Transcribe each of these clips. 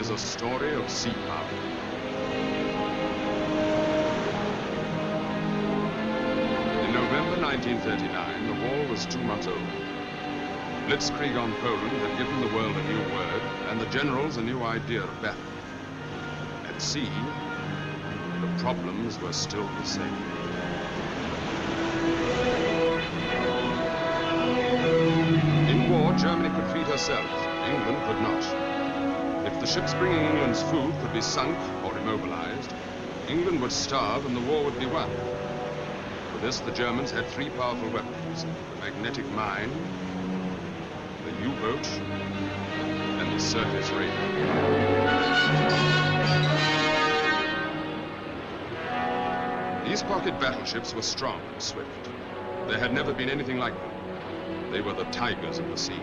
is a story of sea power. In November 1939, the war was 2 months old. Blitzkrieg on Poland had given the world a new word, and the generals a new idea of battle. At sea, the problems were still the same. In war, Germany could feed herself. England could not. If the ships bringing England's food could be sunk or immobilized, England would starve and the war would be won. For this, the Germans had 3 powerful weapons: the magnetic mine, the U-boat, and the surface radar. These pocket battleships were strong and swift. There had never been anything like them. They were the tigers of the sea.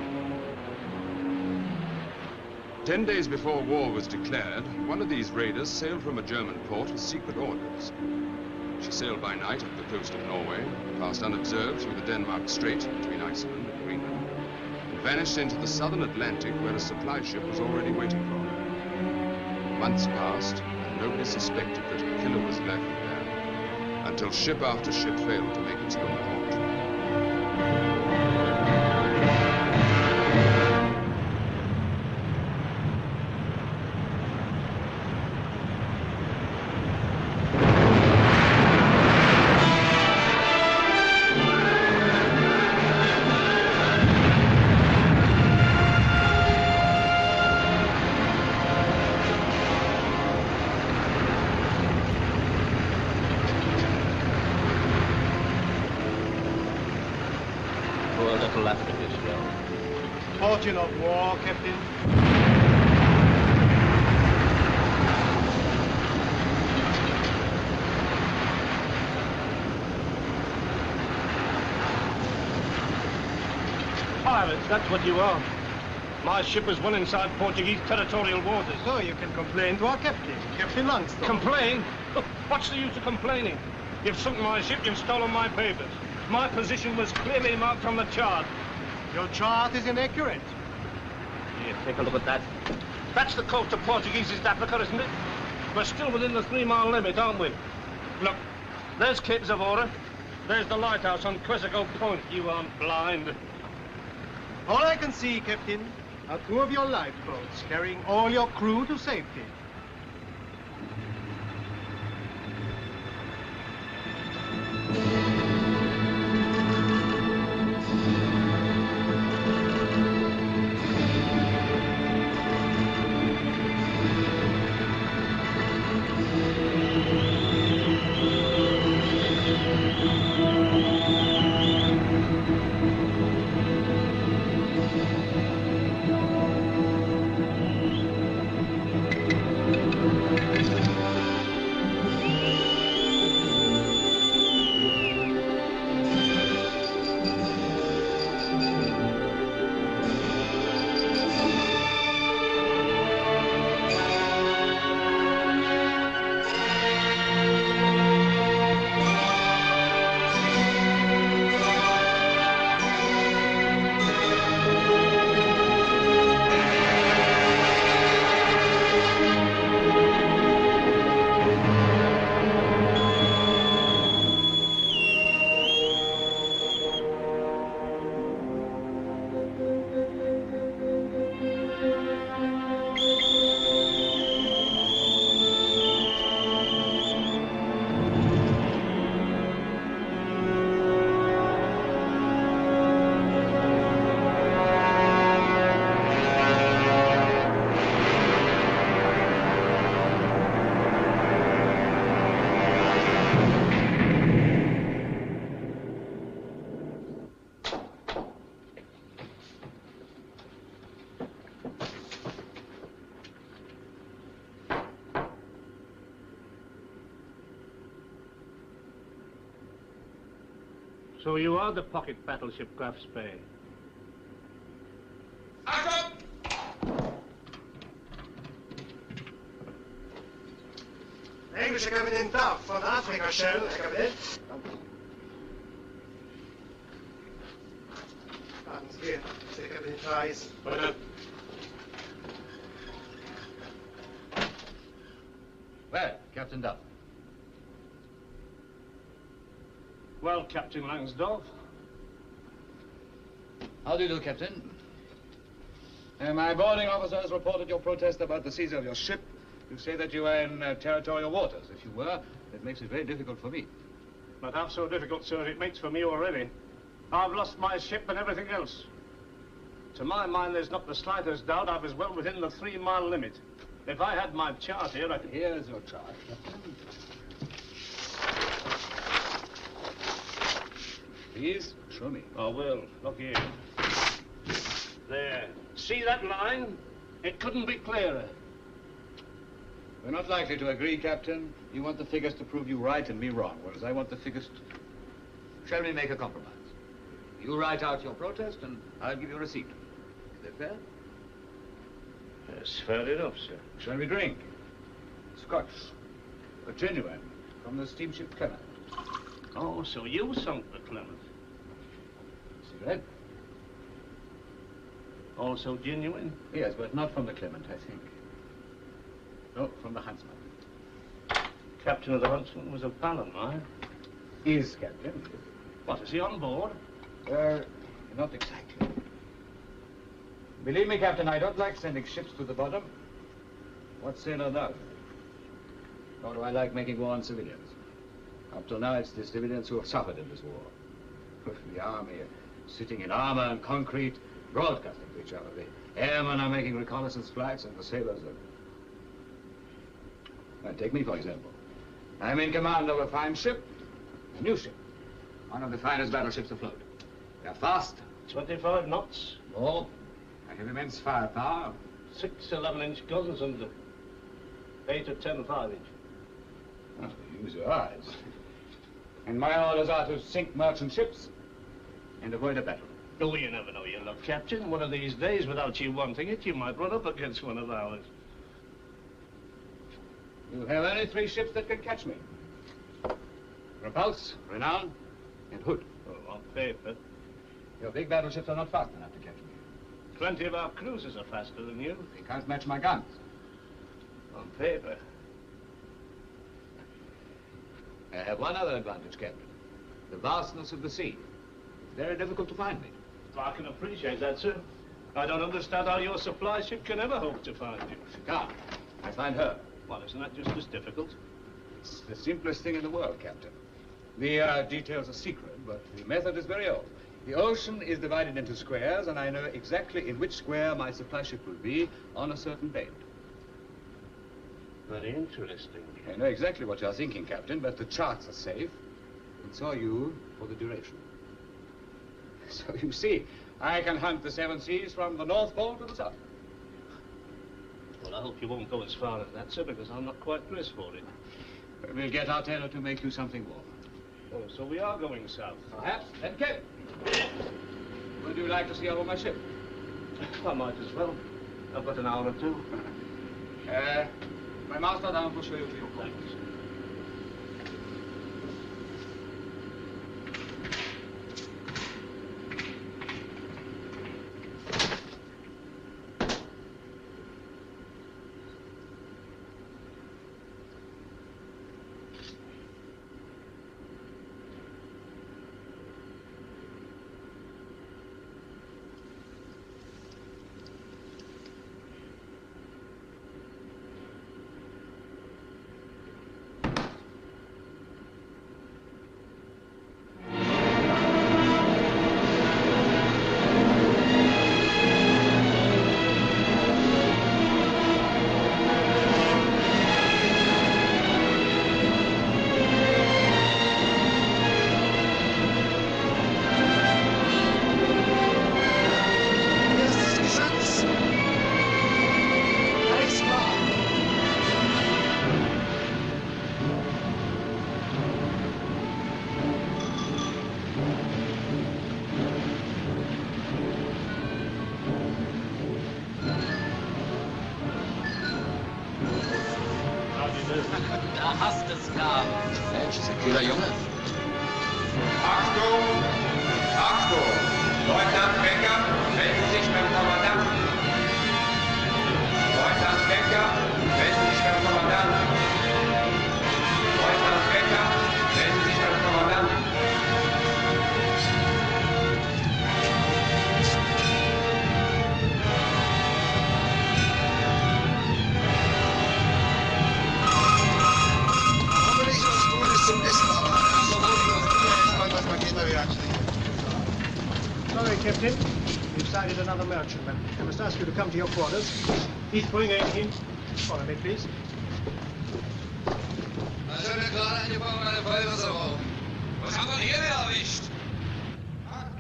10 days before war was declared, one of these raiders sailed from a German port with secret orders. She sailed by night up the coast of Norway, passed unobserved through the Denmark Strait between Iceland and Greenland, and vanished into the southern Atlantic where a supply ship was already waiting for her. Months passed, and nobody suspected that a killer was lurking there, until ship after ship failed to make its home port. Fortune of war, Captain. Pirates, that's what you are. My ship was won inside Portuguese territorial waters. So you can complain to our captain, Captain Longstone. Complain? What's the use of complaining? You've sunk my ship, you've stolen my papers. My position was clearly marked on the chart. Your chart is inaccurate. Here, take a look at that. That's the coast of Portuguese East Africa, isn't it? We're still within the 3-mile limit, aren't we? Look, there's Cape Zavora. There's the lighthouse on Quesico Point. You aren't blind. All I can see, Captain, are 2 of your lifeboats carrying all your crew to safety. So you are the pocket battleship Graf Spee. Englische kapitein Duff van Afrika Shell, kapitein. Laten Sie gehen, der Kapitän Price. Bitte. Well, Captain Duff. Well, Captain Langsdorff. How do you do, Captain? My boarding officer has reported your protest about the seizure of your ship. You say that you were in territorial waters. If you were, that makes it very difficult for me. Not half so difficult, sir, as it makes for me already. I've lost my ship and everything else. To my mind, there's not the slightest doubt I was well within the 3-mile limit. If I had my chart here, I could... Here's your chart, Captain. Please, show me. Oh, well, look here. There. See that line? It couldn't be clearer. We're not likely to agree, Captain. You want the figures to prove you right and me wrong, whereas I want the figures to... Shall we make a compromise? You write out your protest, and I'll give you a receipt. Is that fair? Yes, fair enough, sir. Shall we drink? Scotch. A genuine, from the steamship Clement. Oh, so you sunk the Clement. Cigarette? Also genuine? Yes, but not from the Clement, I think. No, from the Huntsman. Captain of the Huntsman was a pal of mine. Is, Captain. What, is he on board? Not exactly. Believe me, Captain, I don't like sending ships to the bottom. What sailor does? Nor do I like making war on civilians. Up till now, it's the civilians who have suffered in this war. The army are sitting in armor and concrete, broadcasting to each other. The airmen are making reconnaissance flights, and the sailors are... Now, take me, for example. I'm in command of a fine ship, a new ship. One of the finest battleships afloat. They're fast. 25 knots. More. I have immense firepower. 6 11-inch guns and 8 or 10 5-inch. Oh, use your eyes. And my orders are to sink merchant ships and avoid a battle. Oh, you never know your luck, Captain. One of these days, without you wanting it, you might run up against one of ours. You have only 3 ships that can catch me. Repulse, Renown, and Hood. Oh, on paper. Your big battleships are not fast enough to catch me. Plenty of our cruisers are faster than you. They can't match my guns. On paper. I have one other advantage, Captain. The vastness of the sea. It's very difficult to find me. I can appreciate that, sir. I don't understand how your supply ship can ever hope to find you. She can't. I find her. Well, isn't that just as difficult? It's the simplest thing in the world, Captain. The details are secret, but the method is very old. The ocean is divided into squares, and I know exactly in which square my supply ship will be on a certain date. Very interesting. I know exactly what you're thinking, Captain, but the charts are safe, and so are you for the duration. So you see, I can hunt the 7 seas from the North Pole to the South. Well, I hope you won't go as far as that, sir, because I'm not quite dressed for it. We'll get our tailor to make you something warm. Oh, so we are going south. Perhaps. Then, Captain. Would you like to see over my ship? I might as well. I've got an hour or two. My master down will show you to your quarters. Kühler Junge. Achtung! Achtung! Leutnant Becker melden sich beim Kommandanten. Leutnant Becker melden sich beim Kommandanten. Captain. We've sighted another merchantman. I must ask you to come to your quarters. He's pulling in. Follow me, please. Was haben wir hier erwischt?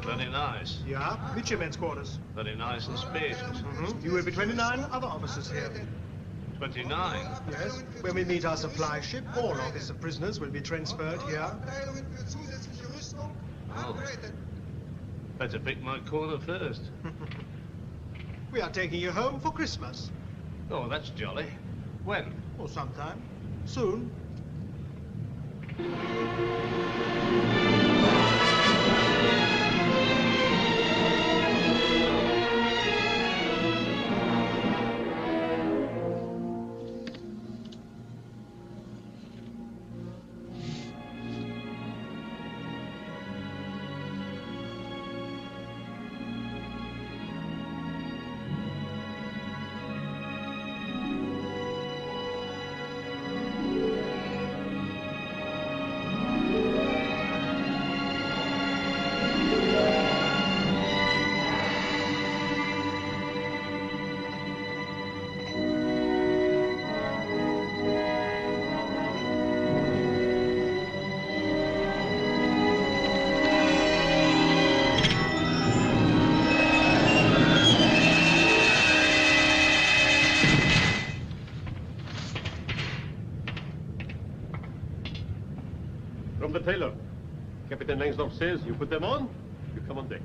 Very nice. Yeah, midshipmen's quarters. Very nice and spacious. You will be 29 other officers here. 29. Yes. When we meet our supply ship, all officer prisoners will be transferred here. Oh. Better pick my corner first. We are taking you home for Christmas. Oh, that's jolly. When? Or sometime. Soon. From the tailor. Captain Langsdorff says you put them on, you come on deck.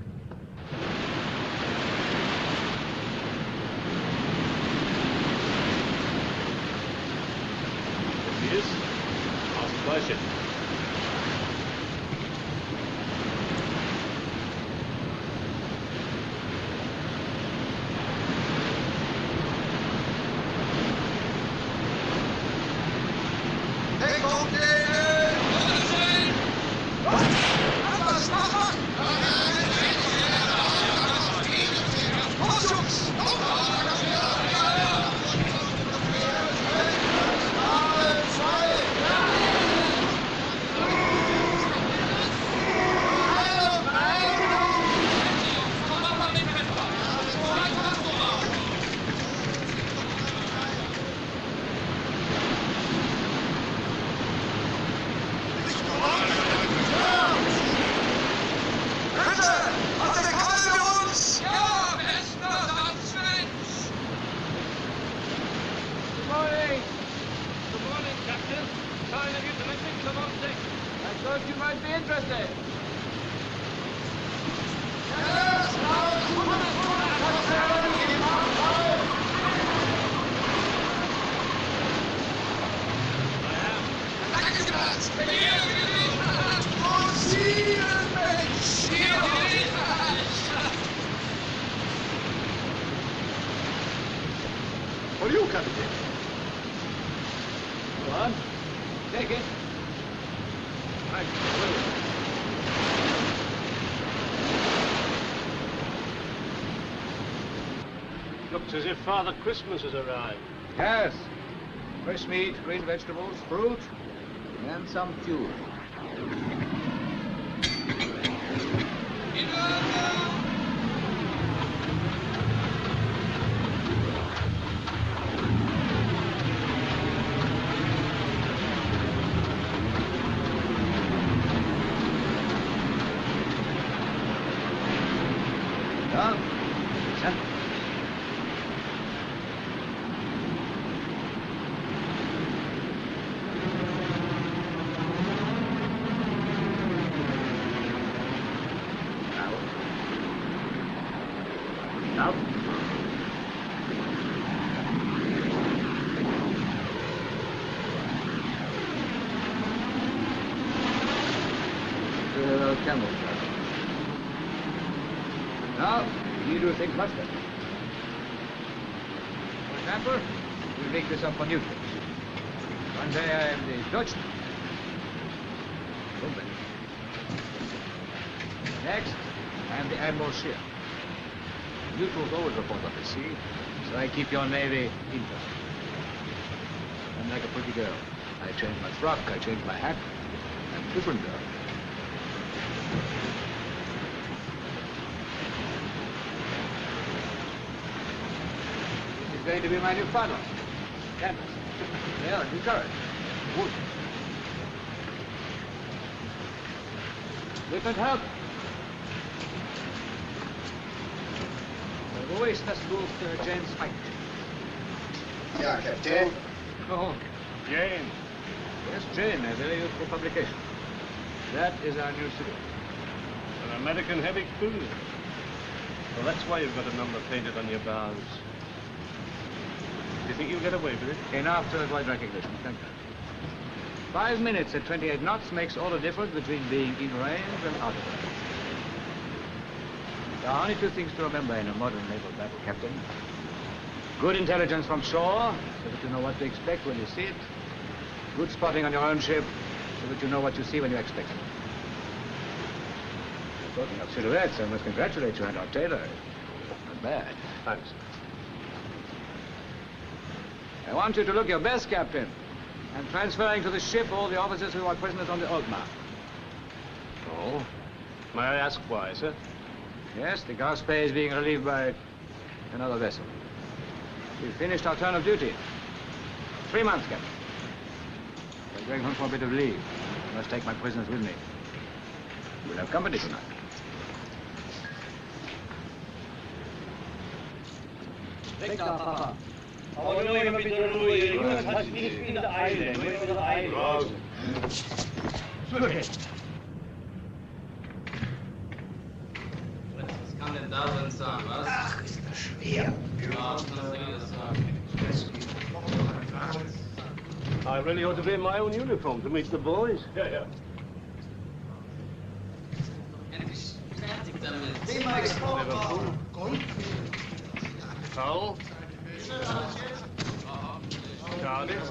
This is our supply ship. For you, Captain. Go on. Take it. Right. Looks as if Father Christmas has arrived. Yes. Fresh meat, green vegetables, fruit, and some fuel. Now, we do things much better. For example, we make this up for Newton. One day I am the Dutchman. Completa. Next, I am the Admiral's ship. Neutrals always report up the sea, so I keep your navy intact. I'm like a pretty girl. I change my frock, I change my hat. I'm a different girl. is going to be my new funnel. Canvas. There, new turret. Wood. Different help. Always das Wolf James White. Ja, Captain. Oh, Jane. Yes, Jane, a very useful publication. That is our new city. An American heavy cruiser. Well, that's why you've got a number painted on your bows. Do you think you'll get away with it? Enough to avoid recognition, thank you. 5 minutes at 28 knots makes all the difference between being in range and out of range. There are only 2 things to remember in a modern naval battle, Captain. Good intelligence from shore, so that you know what to expect when you see it. Good spotting on your own ship, so that you know what you see when you expect it. Talking of silhouettes, I must congratulate you and our tailor. Not bad. Thanks. I want you to look your best, Captain. I'm transferring to the ship all the officers who are prisoners on the Altmark. Oh? May I ask why, sir? Yes, the Graf Spee is being relieved by another vessel. We've finished our turn of duty. 3 months, Captain. I'm going home for a bit of leave. I must take my prisoners with me. We'll have company tonight. Weg da, Papa. Aber nur immer bitte ruhig. Jungs, hat nicht in der Eile. Nur in der Eile. Raus. Was kann denn da drin sein, was? Ach, ist das schwer. Ja, was soll ich das sagen? I really ought to be in my own uniform to meet the boys. Yeah. Endlich fertig damit. Thema Export. Hull. Cardiff.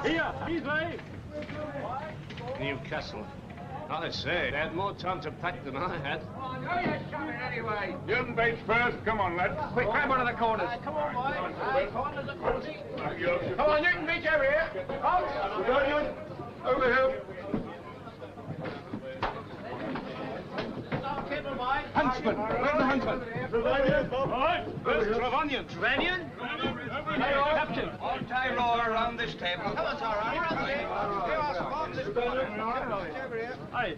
Here, Heathway. Newcastle. I say, they had more time to pack than I had. Oh, you're shouting anyway. Jim Bates first. Come on, lads. Quick, grab one of the corners. Come on, boys. Come on, you can beat over here. Come. Over here. Huntsman! Where's the huntsman? Trevanion! All right. Where's Trevanion? Trevanion? Captain! All tie roller around this table. Come on, all right. Hi.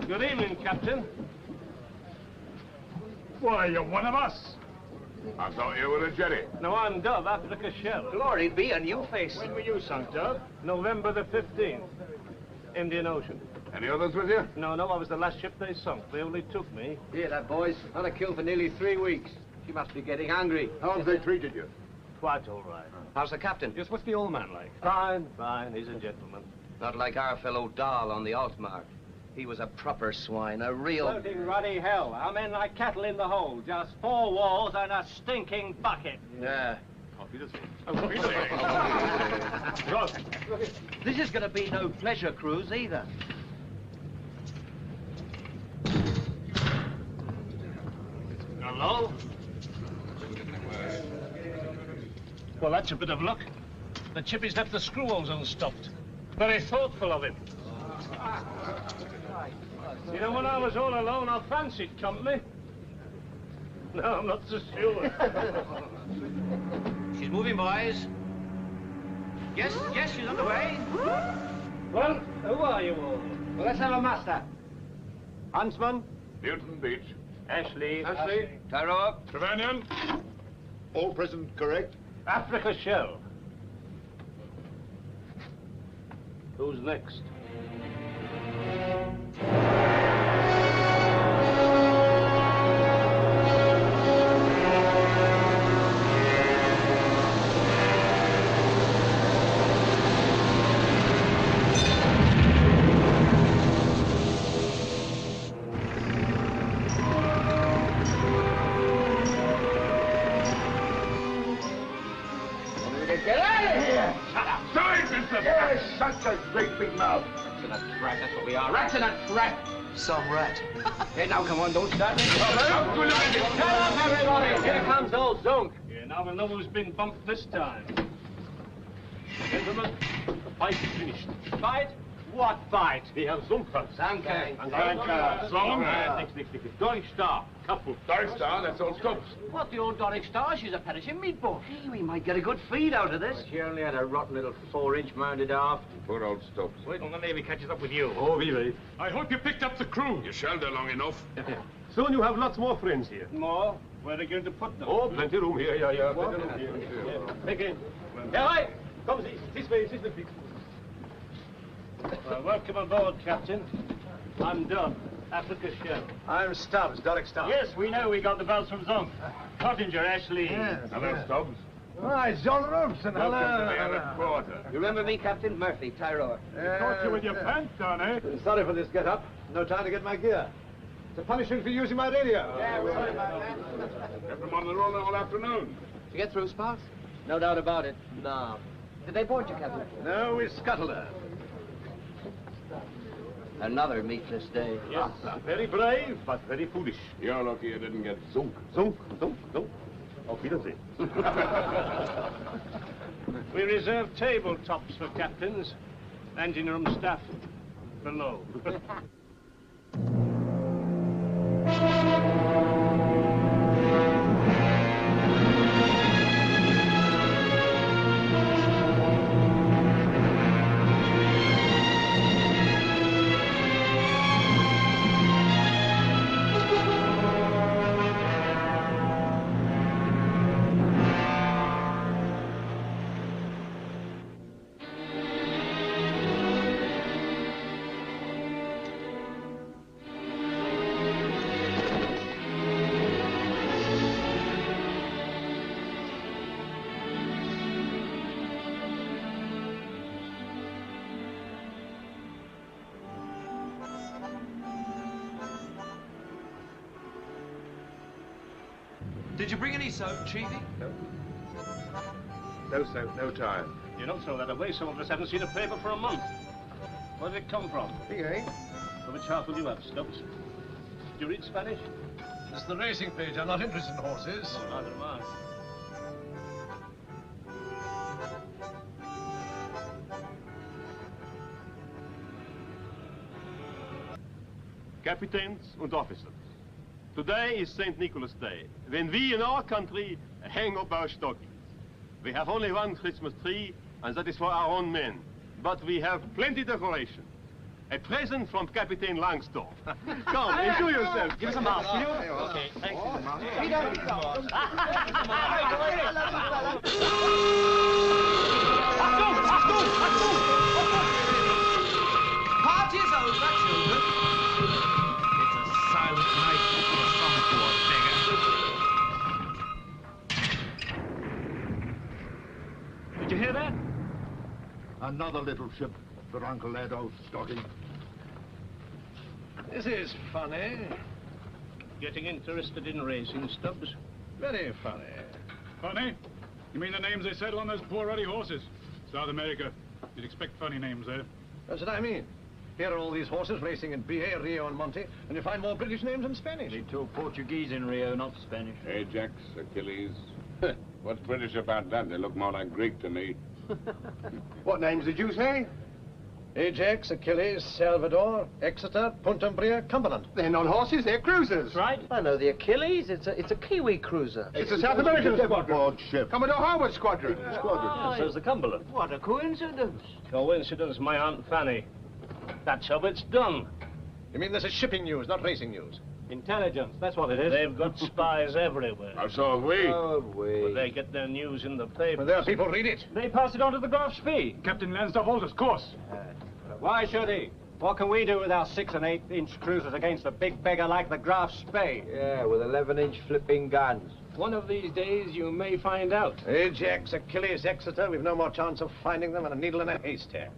Good evening, Captain. Why, you're one of us. I thought you were a jetty. No, I'm Dove, Africa Shell. Glory be a new face. When were you sunk, Dove? November the 15th. Indian Ocean. Any others with you? No, I was the last ship they sunk. They only took me. Hear that, boys? Not a kill for nearly 3 weeks. She must be getting hungry. How have they treated you? Quite all right. How's the captain? Just what's the old man like? Fine. He's a gentleman. Not like our fellow Dahl on the Altmark. He was a proper swine, a real... Floating ruddy hell. Our men like cattle in the hold. Just 4 walls and a stinking bucket. Yeah. This is going to be no pleasure cruise either. Hello? Well, that's a bit of luck. The chippy's left the screw holes unstopped. Very thoughtful of him. You know, when I was all alone, I fancied company. No, I'm not so sure. She's moving, boys. Yes, she's on the way. Well, who are you all? Well, let's have a master. Huntsman? Newton Beach. Ashley. Tyro up. Trevanion. All present correct? Africa Shell. Who's next? Get out of here! Shut up! Sergeant! Yes, such a great big mouth. Rats in a trap, that's what we are. Rats in a trap! Some rat. Hey, now, come on, don't start me. Shut up, everybody! Here comes old Zonk. Yeah, now we'll know who's been bumped this time. Gentlemen, the fight is finished. Fight? What fight? Wir haben Sumpfer. Danke. Nix. Deutschstar. Kaputt. Deutschstar, that's all stops. What, the old Doric Star? She's a perishing meatball. Hey, we might get a good feed out of this. She only had a rotten little 4-inch mounted aft. Poor old stops. Wait till the Navy catches up with you. Oh, really? I hope you picked up the crew. You shelled her long enough. Soon you have lots more friends here. More? Where are they going to put them? Oh, plenty room here, yeah. Plenty room here. Take in. Yeah, right. Come, this way, please. Well, welcome aboard, Captain. I'm Dunn, Africa Shell. I'm Stubbs, Doric Stubbs. Yes, we know we got the bells from Zonk. Cottinger, Ashley. Yes. Hello, Stubbs. Hi, it's John Robson. Welcome to the Arab quarter. You remember me, Captain? Murphy, Tyrone. Caught you with your pants down, eh? Sorry for this get-up. No time to get my gear. It's a punishment for using my radio. Yeah, sorry about that. Kept them on the roll all afternoon. Did you get through, Sparks? No doubt about it. No. Did they board you, Captain? No, we scuttled her. Another meatless day. Yes, very brave, but very foolish. You're lucky you didn't get zunk. Zunk. Auf Wiedersehen. We reserve tabletops for captains. Engine room staff below. Did you bring any soap, Chiefy? No. No soap, no time. You don't throw that away. Some of us haven't seen a paper for a month. Where did it come from? PA? Well, which half will you have, Stubbs? Do you read Spanish? It's the racing page. I'm not interested in horses. Oh, neither am I. Captains and officers. Today is St. Nicholas Day, when we in our country hang up our stockings. We have only one Christmas tree, and that is for our own men. But we have plenty decoration. A present from Captain Langsdorff. Come, enjoy yourself. Give us a mouth, will you? Okay, thanks. Party is over, children. It's a silent night for some poor beggar. Did you hear that? Another little ship for Uncle Ed out stocking. This is funny. Getting interested in racing, Stubbs? Very funny. Funny? You mean the names they settle on those poor ruddy horses? South America. You'd expect funny names there. That's what I mean. Here are all these horses racing in BA, Rio, and Monte, and you find more British names than Spanish. They talk Portuguese in Rio, not Spanish. Ajax, Achilles. What's British about that? They look more like Greek to me. What names did you say? Ajax, Achilles, Salvador, Exeter, Puntumbria, Cumberland. They're not horses, they're cruisers. Right? I know the Achilles. It's a Kiwi cruiser. It's a South American squadron. Ship. Commodore Harwood Squadron. And so's the Cumberland. What a coincidence. Coincidence, my Aunt Fanny. That's how it's done. You mean this is shipping news, not racing news? Intelligence, that's what it is. They've got spies everywhere. So have we. But they get their news in the paper. Well, there people read it. They pass it on to the Graf Spee. Captain Lansdorff holds his course. Why should he? What can we do with our 6- and 8-inch cruisers against a big beggar like the Graf Spee? Yeah, with 11-inch flipping guns. One of these days, you may find out. Ajax, Achilles, Exeter, we've no more chance of finding them than a needle in a haystack.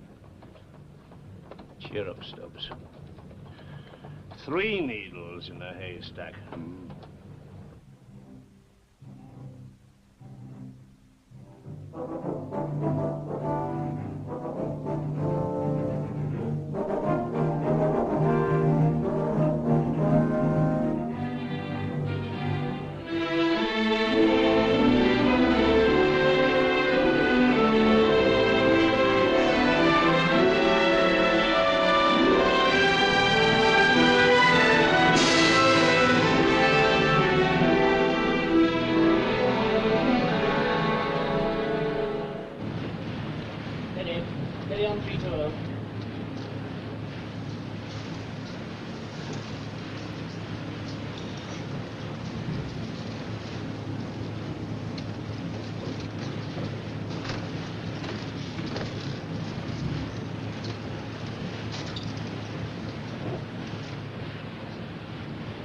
Cheer up, Stubbs. 3 needles in a haystack. Steady on 320.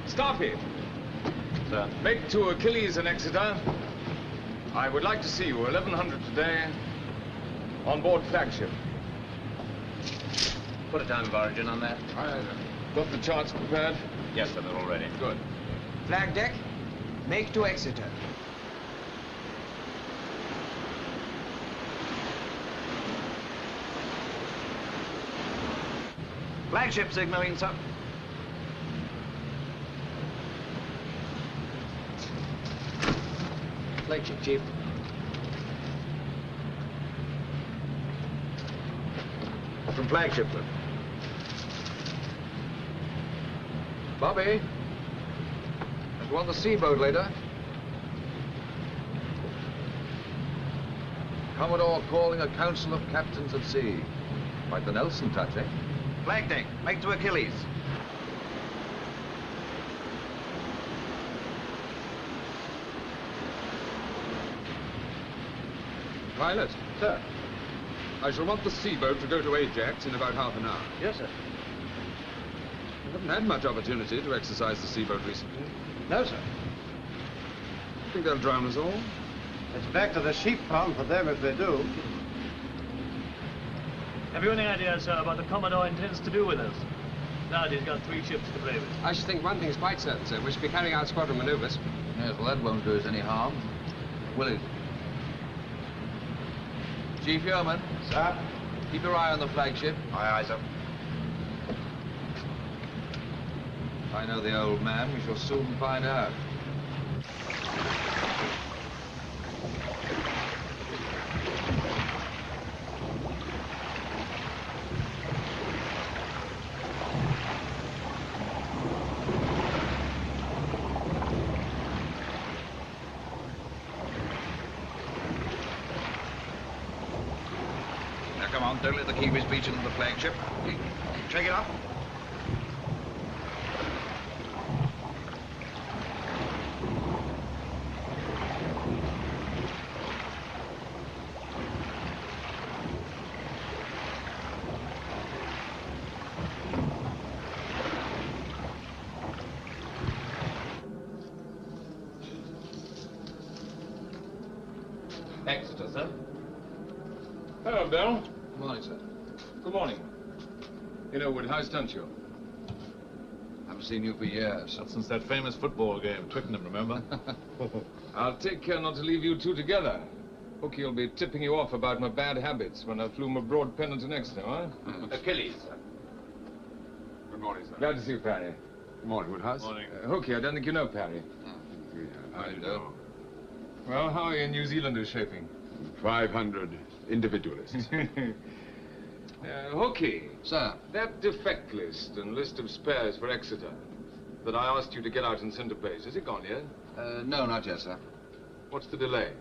Stop it. Sir. Make to Achilles and Exeter. I would like to see you 1100 today on board flagship. Put a time of origin on that. Got the charts prepared? Yes, sir, they're all ready. Good. Flag deck, make to Exeter. Flagship signaling, sir. Flagship, Chief. From flagship, sir. Bobby, you want the seaboat later? Commodore calling a council of captains at sea. Quite the Nelson touch, eh? Flag deck, make to Achilles. Pilot. Sir. I shall want the seaboat to go to Ajax in about half an hour. Yes, sir. You haven't had much opportunity to exercise the seaboat recently. No, sir. Think they'll drown us all? It's back to the sheep farm for them if they do. Have you any idea, sir, what the Commodore intends to do with us? Now that he's got 3 ships to play with. I should think one thing's quite certain, sir. We should be carrying out squadron maneuvers. Yes, well, that won't do us any harm. Will it? Chief Yeoman. Sir? Keep your eye on the flagship. Aye, aye, sir. If I know the old man, we shall soon find out. Now, come on, don't let the Kiwis beach into the flagship. Check it up. Exeter, sir. Hello, Bill. Good morning, sir. Good morning. You know Woodhouse, don't you? Haven't seen you for years. Not since that famous football game, Twickenham, remember? I'll take care not to leave you two together. Hooky will be tipping you off about my bad habits when I flew my broad pennant in Exeter, huh? Achilles, sir. Good morning, sir. Glad to see you, Parry. Good morning, Woodhouse. Morning. Hooky, I don't think you know Parry. I do. Well, how are your New Zealanders shaping? 500 individualists. Hooky. Sir. That defect list and list of spares for Exeter that I asked you to get out and send to base, is it gone yet? No, not yet, sir. What's the delay?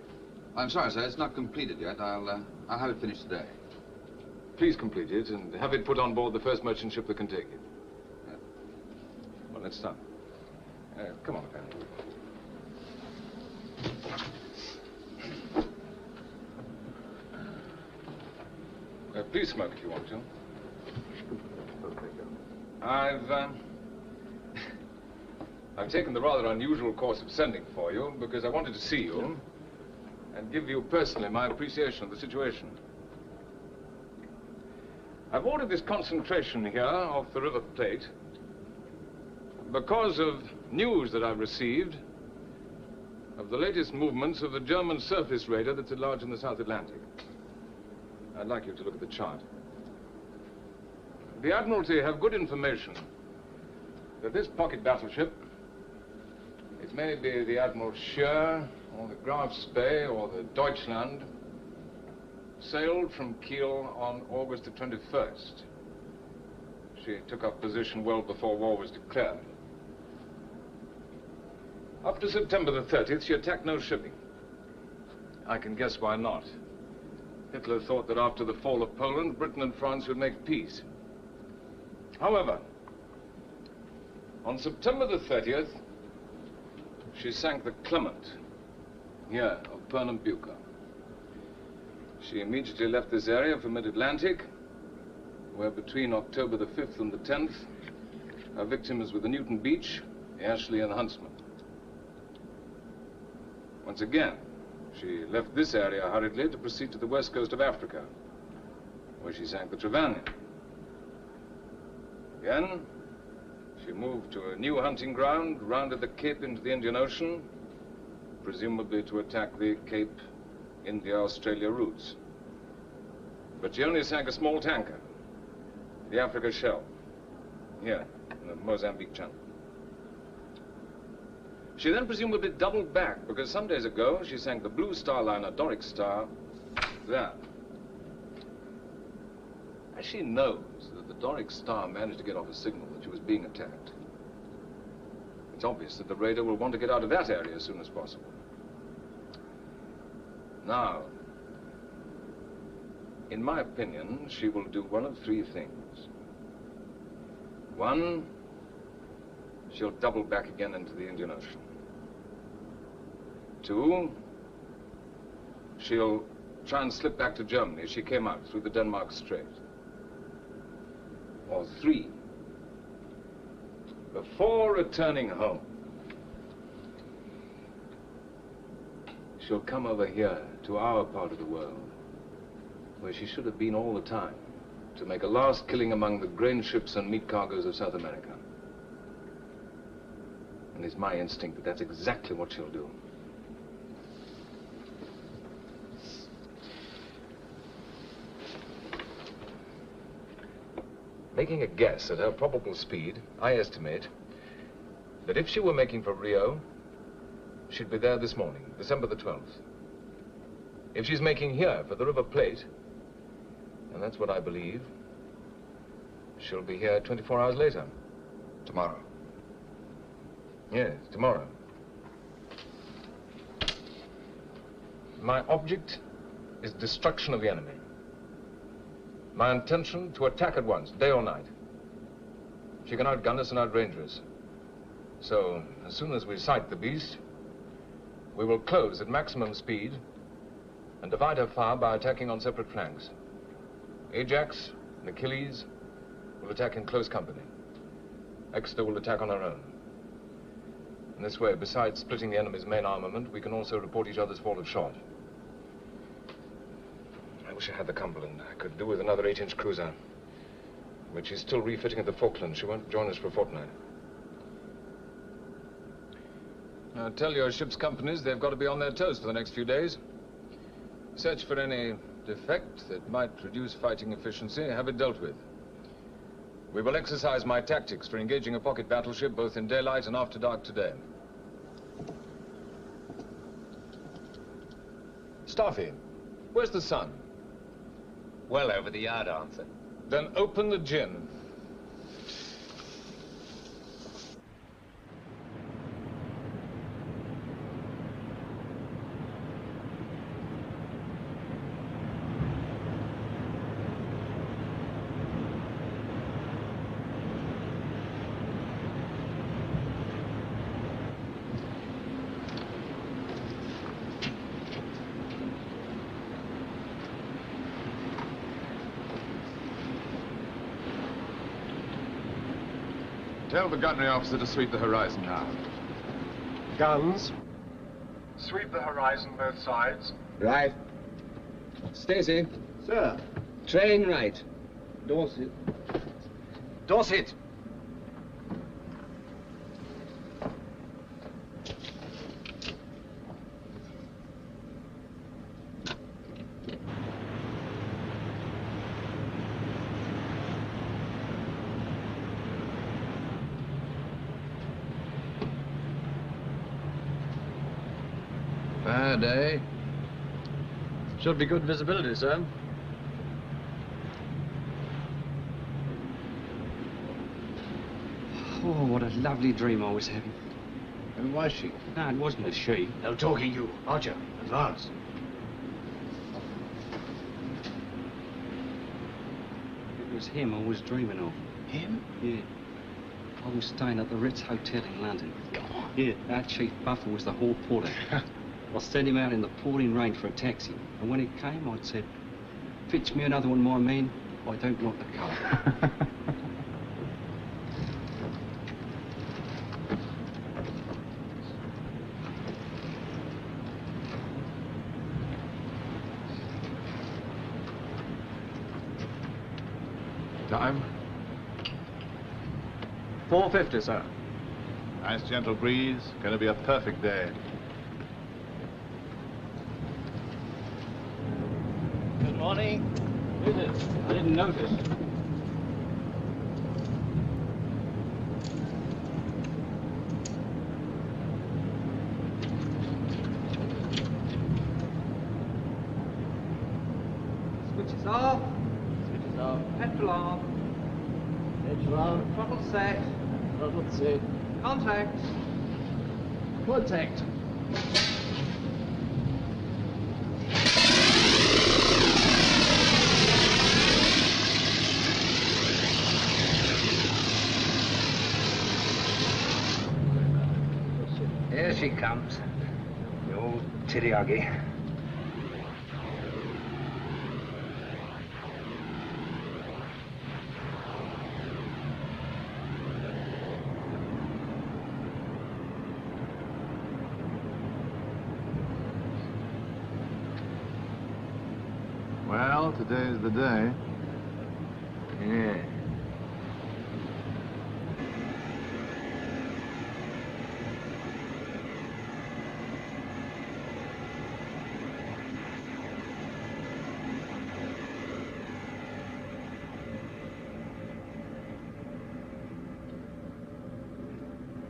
I'm sorry, sir. It's not completed yet. I'll have it finished today. Please complete it and have it put on board the first merchant ship that can take it. Yeah. Well, let's start. Come on, Parry. Please smoke if you want to. I've taken the rather unusual course of sending for you because I wanted to see you and give you personally my appreciation of the situation. I've ordered this concentration here off the River Plate because of news that I've received of the latest movements of the German surface raider that's at large in the South Atlantic. I'd like you to look at the chart. The Admiralty have good information that this pocket battleship, it may be the Admiral Scheer, or the Graf Spee, or the Deutschland, sailed from Kiel on August the 21st. She took up position well before war was declared. Up to September the 30th, she attacked no shipping. I can guess why not. Hitler thought that after the fall of Poland, Britain and France would make peace. However, on September the 30th, she sank the Clement, here of Pernambuco. She immediately left this area for mid-Atlantic, where between October the 5th and the 10th, her victims were the Newton Beach, the Ashley and the Huntsman. Once again, she left this area hurriedly to proceed to the west coast of Africa, where she sank the Trevelyan. Again, she moved to a new hunting ground, rounded the Cape into the Indian Ocean, presumably to attack the Cape, India-Australia routes. But she only sank a small tanker, the Africa Shell, here in the Mozambique Channel. She then presumably doubled back, because some days ago she sank the Blue Star liner Doric Star there. As she knows that the Doric Star managed to get off a signal that she was being attacked, it's obvious that the raider will want to get out of that area as soon as possible. Now, in my opinion, she will do one of three things. One, she'll double back again into the Indian Ocean. Two, she'll try and slip back to Germany as she came out through the Denmark Strait. Or three, before returning home, she'll come over here to our part of the world, where she should have been all the time, to make a last killing among the grain ships and meat cargoes of South America. And it's my instinct that that's exactly what she'll do. Making a guess at her probable speed, I estimate that if she were making for Rio, she'd be there this morning, December the 12th. If she's making here for the River Plate, and that's what I believe, she'll be here 24 hours later. Tomorrow. Yes, tomorrow. My object is destruction of the enemy. My intention to attack at once, day or night. She can outgun us and outrange us. So, as soon as we sight the beast, we will close at maximum speed and divide her fire by attacking on separate flanks. Ajax and Achilles will attack in close company. Exeter will attack on her own. In this way, besides splitting the enemy's main armament, we can also report each other's fall of shot. I wish I had the Cumberland. I could do with another 8-inch cruiser. But she's still refitting at the Falklands. She won't join us for a fortnight. Now, tell your ship's companies they've got to be on their toes for the next few days. Search for any defect that might reduce fighting efficiency, have it dealt with. We will exercise my tactics for engaging a pocket battleship both in daylight and after dark today. Staffy, where's the sun? Well over the yard, Arthur. Then open the gin. Tell the gunnery officer to sweep the horizon now. Guns. Sweep the horizon both sides. Right. Stacy. Sir. Train right. Dorset. Dorset. Fair day. Should be good visibility, sir. Oh, what a lovely dream I was having. And was she? No, it wasn't a she. No talking, you. Archer, advance. was him I was dreaming of. Him? Yeah. I was staying at the Ritz Hotel in London. Go on. Yeah, our chief buffer was the hall porter. I sent him out in the pouring rain for a taxi. And when he came, I'd said, fetch me another one, my man. I don't want the car. Time? 4:50, sir. Nice gentle breeze. Gonna be a perfect day. Good morning. Is it? I didn't notice. Switches off. Switches off. Petrol on. Petrol on. Throttle set. Throttle set. Contact. Contact. Here she comes. The old Tiriagi. Well, today's the day. Yeah.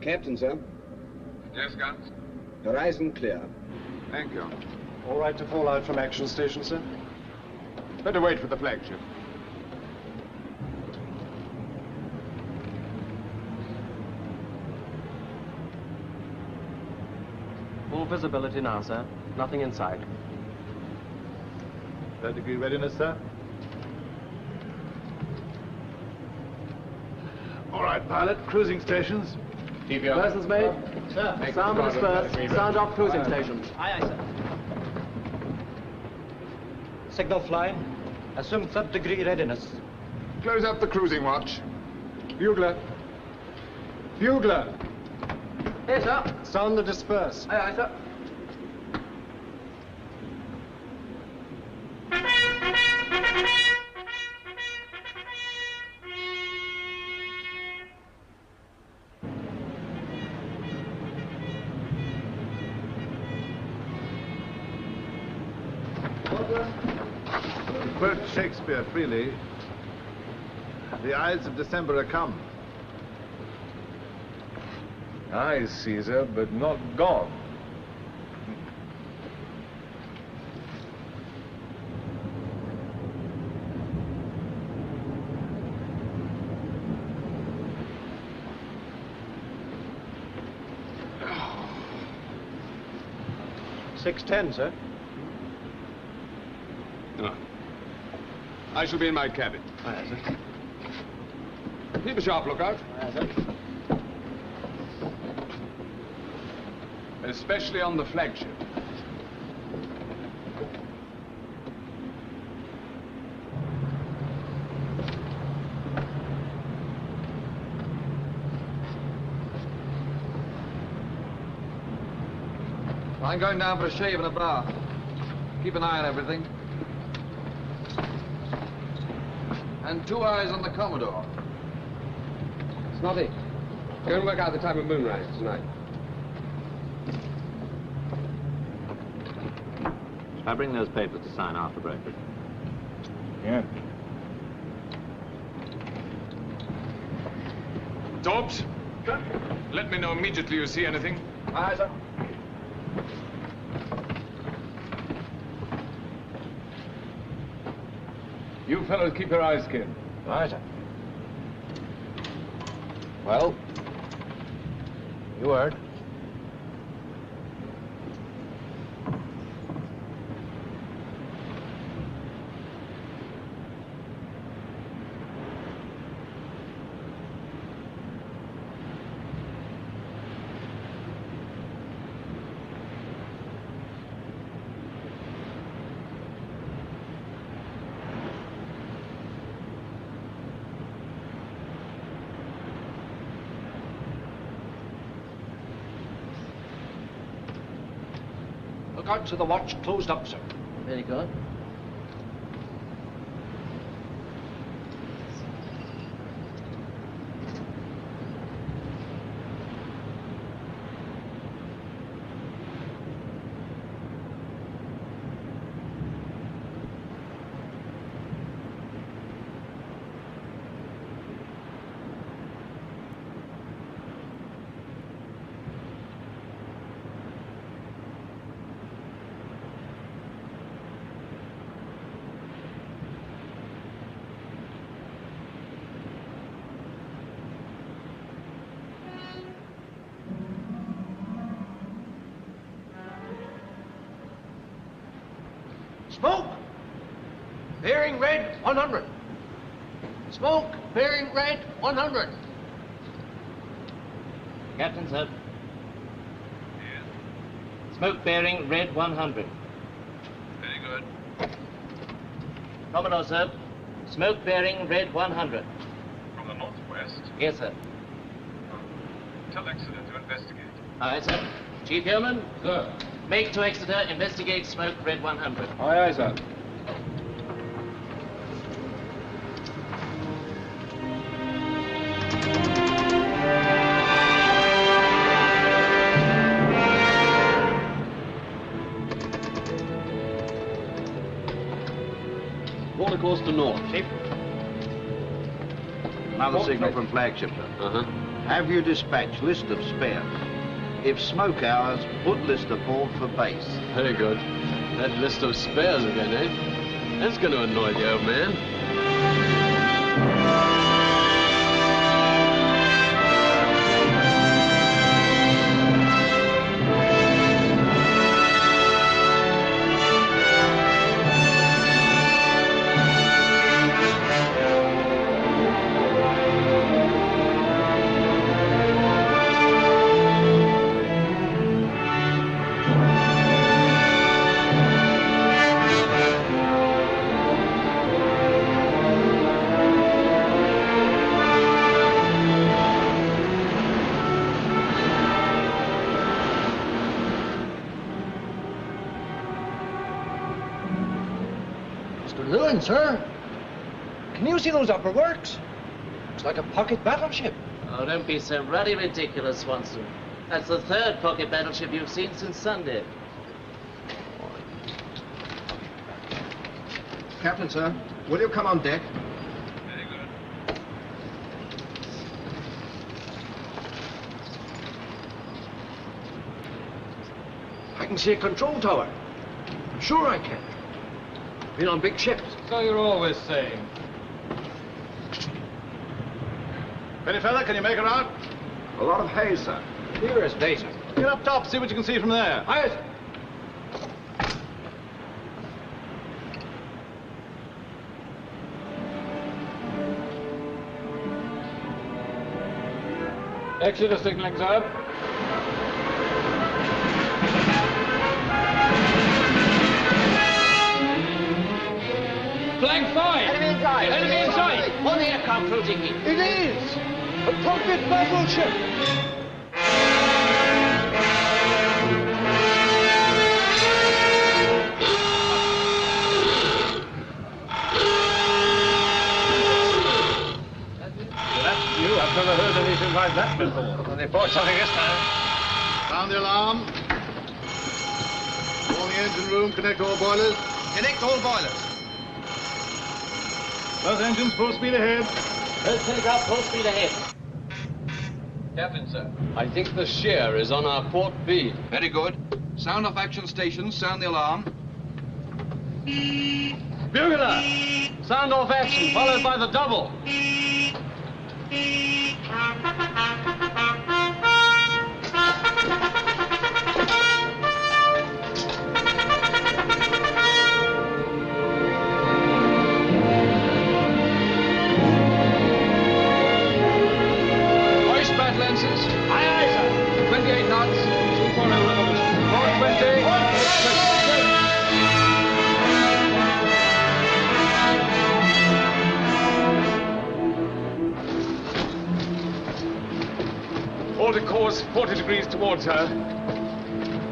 Captain, sir. Yes, guns? Horizon clear. Thank you. All right to fall out from action station, sir? Better wait for the flagship. Full visibility now, sir. Nothing in sight. Third degree readiness, sir? All right, pilot. Cruising stations. Keep your... Persons made. Sir. Sound dispersed. Sound off cruising station. Aye, aye, sir. Signal flying. Assume third degree readiness. Close up the cruising watch. Bugler. Bugler. Yes, sir. Sound the disperse. Aye, aye, sir. Quote Shakespeare freely, the Ides of December are come. Aye, Caesar, but not gone. $6:10, sir. No. I shall be in my cabin. Aye, sir. Keep a sharp lookout. Aye, sir. Especially on the flagship. I'm going down for a shave and a bath. Keep an eye on everything. And 2 eyes on the Commodore. Snotty, go and work out the time of moonrise tonight. Shall I bring those papers to sign after breakfast? Yeah. Dobbs, let me know immediately you see anything. Aye, sir. You fellows keep your eyes skinned. Aye, sir. Well? You heard. Look out to the watch closed up, sir. Very good. Smoke! Bearing red, 100. Smoke, bearing red, 100. Captain, sir. Yes. Smoke bearing red 100. Very good. Commodore, sir. Smoke bearing red 100. From the northwest. Yes, sir. Tell Exeter to investigate. Aye, sir. Chief Yeoman? Sir. Make to Exeter, investigate smoke red 100. Aye, aye, sir. Water course to north. Chief. Another signal from flagship, sir. Uh-huh. Have you dispatched list of spares? If smoke hours, put list aboard for base. Very good. That list of spares again, eh? That's going to annoy the old man. Sir, can you see those upper works? Looks like a pocket battleship. Oh, don't be so ruddy ridiculous, Swanson. That's the third pocket battleship you've seen since Sunday. Captain, sir, will you come on deck? Very good. I can see a control tower. Sure I can. Been on big ships. So you're always saying. Penny fella, can you make her out? A lot of haze, sir. Clear as day, sir. Get up top, see what you can see from there. Aye, sir. Exeter signaling, sir. Flank 5! Enemy in sight! Enemy in sight! On the aircraft cruising in. It is! A pocket battleship! That's new. I've never heard anything like that before. Well, they bought something this time. Sound the alarm. All the engine room, connect all boilers. Connect all boilers. Both engines full speed ahead. Both telegraph full speed ahead. Captain, sir. I think the shear is on our port beam. Very good. Sound off action stations. Sound the alarm. Bugler! Sound off action, followed by the double. Hoist back lenses. Aye, aye, sir. 28 knots. 240 revolution. 420. Hold a course 40 degrees towards her.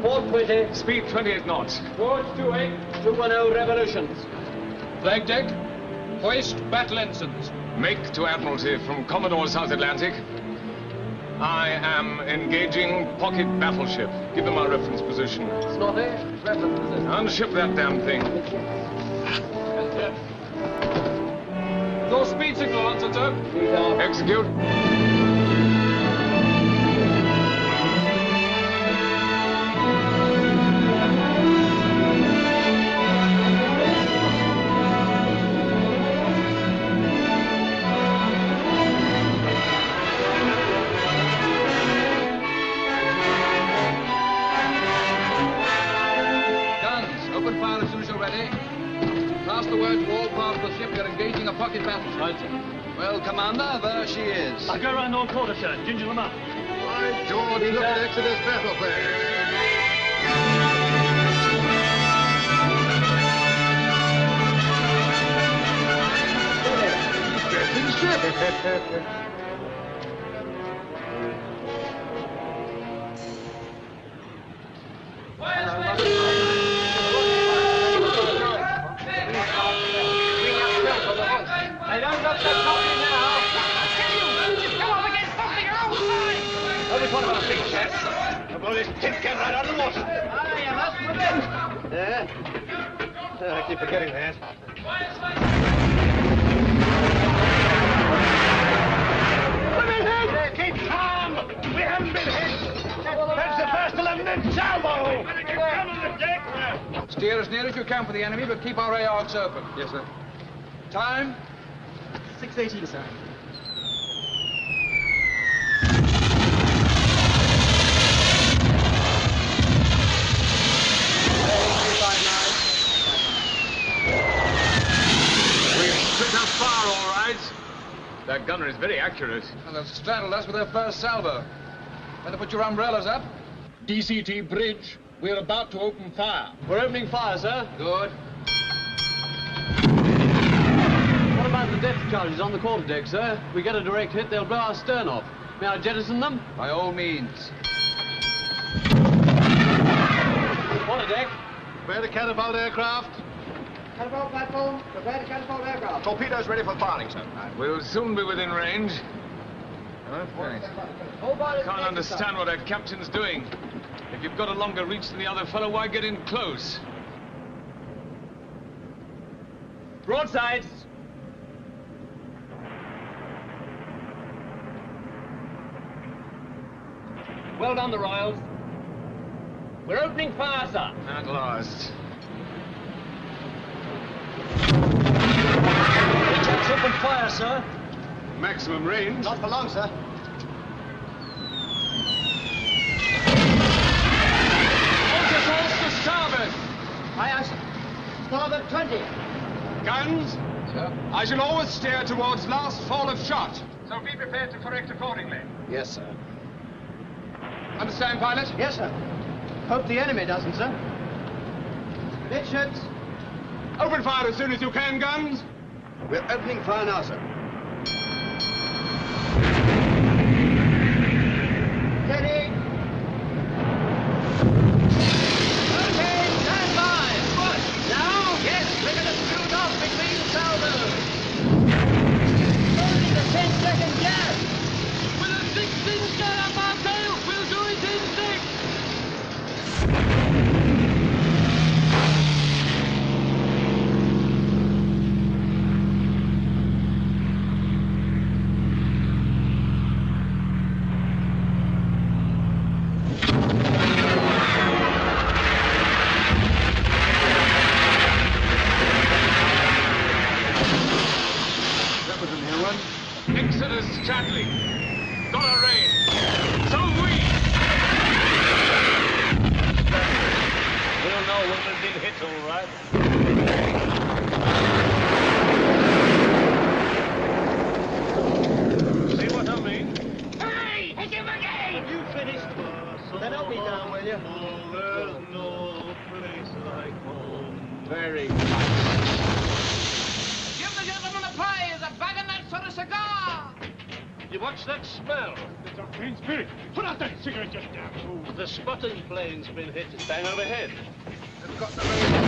Port 20. Speed 28 knots. Forge 28. 210 revolutions. Flag deck. Hoist battle ensigns. Make to Admiralty from Commodore South Atlantic. I am engaging pocket battleship. Give them our reference position. Snotty. Reference position. Unship that damn thing. Your speed signal answered, sir. Execute. Open fire as soon as you're ready. Pass the word to all parts of the ship you're engaging a pocket battleship. Right, sir. Well, Commander, there she is. I'll go round on quarter, sir. Ginger them up. By George, look at Exodus battle flag. They don't got the copy now. Come on, we get something outside! Oh, this one of our big chaps. I'll blow this tin can right out of the water. Ah, you must within. Yeah. I keep forgetting that. We've been hit! Keep calm! We haven't been hit! That's the first 11 inch salvo! Come on the deck! Steer as near as you can for the enemy, but keep our ray arcs open. Yes, sir. Time? 6:18, sir. We've split up far, all right. That gunner is very accurate. And they've straddled us with their first salvo. Better put your umbrellas up. DCT bridge. We're about to open fire. We're opening fire, sir. Good. What about the depth charges on the quarterdeck, sir? If we get a direct hit, they'll blow our stern off. May I jettison them? By all means. Quarterdeck. Prepare to catapult aircraft. Catapult platform. Prepare to catapult aircraft. Torpedoes ready for firing, sir. We'll soon be within range. Okay. I can't understand what our captain's doing. If you've got a longer reach than the other fellow, why get in close? Broadsides! Well done, the Royals. We're opening fire, sir. At last. Chaps open fire, sir. Maximum range. Not for long, sir. To starboard! Aye, sir. Starboard 20. Guns? Sir? I shall always steer towards last fall of shot. So be prepared to correct accordingly. Yes, sir. Understand, pilot? Yes, sir. Hope the enemy doesn't, sir. Midships. Open fire as soon as you can, guns. We're opening fire now, sir. Steady. Okay, stand by. Good. Now, yes, we're going to shoot off between salvos. Only the 10-second gap. With a 6-inch gun up our tail, we'll do it in 6. Exodus Chatling. Got a range. So we. We'll know when we've been hit, all right. See what I mean? Hey, hit him again! You finished. Then I'll be down with you. There's no place like home. Very Give the gentleman a prize, a bag of nuts or a cigar! You watch that smell? It's a green spirit. Put out that cigarette, just damn fool. The spotting plane's been hit bang overhead. They've got the radar.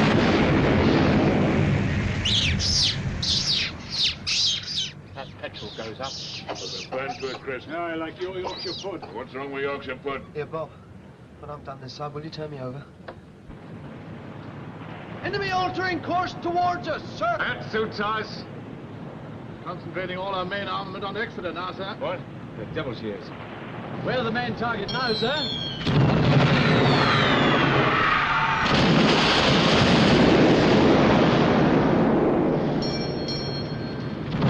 That petrol goes up. We'll burn to a crisp. Yeah, I like your Yorkshire pud. What's wrong with Yorkshire pud? Here, Bob. When I'm done this side, will you turn me over? Enemy altering course towards us, sir! That suits us. Concentrating all our main armament on Exeter now, sir. What? The devil she is. We're the main target now, sir.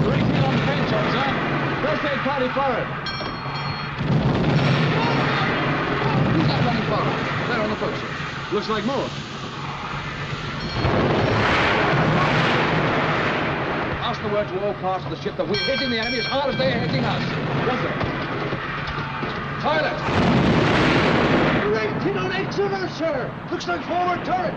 Racing on French, sir. First aid party forward. Who's that running forward? There on the forecastle. Looks like more. Pass the word to all parts of the ship that we're hitting the enemy as hard as they're hitting us. Yes, sir. Pilot! Rating on Exeter, sir! Looks like forward turret.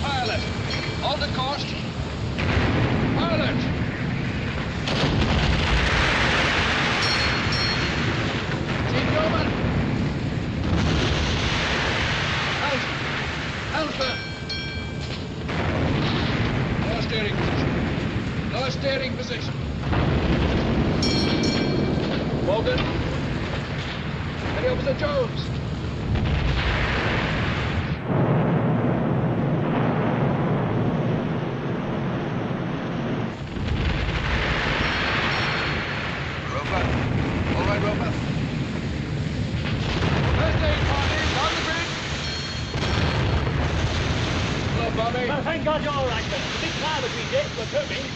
Pilot! Hold the course! Pilot! Keep going! Alpha! Lower steering position. Lower steering position. Morgan. Ready, Officer Jones. Roper. All right, Roper. First aid party, on the bridge. Hello, Bobby. Well, thank God you're all right, sir. The big fire between decks was hurting.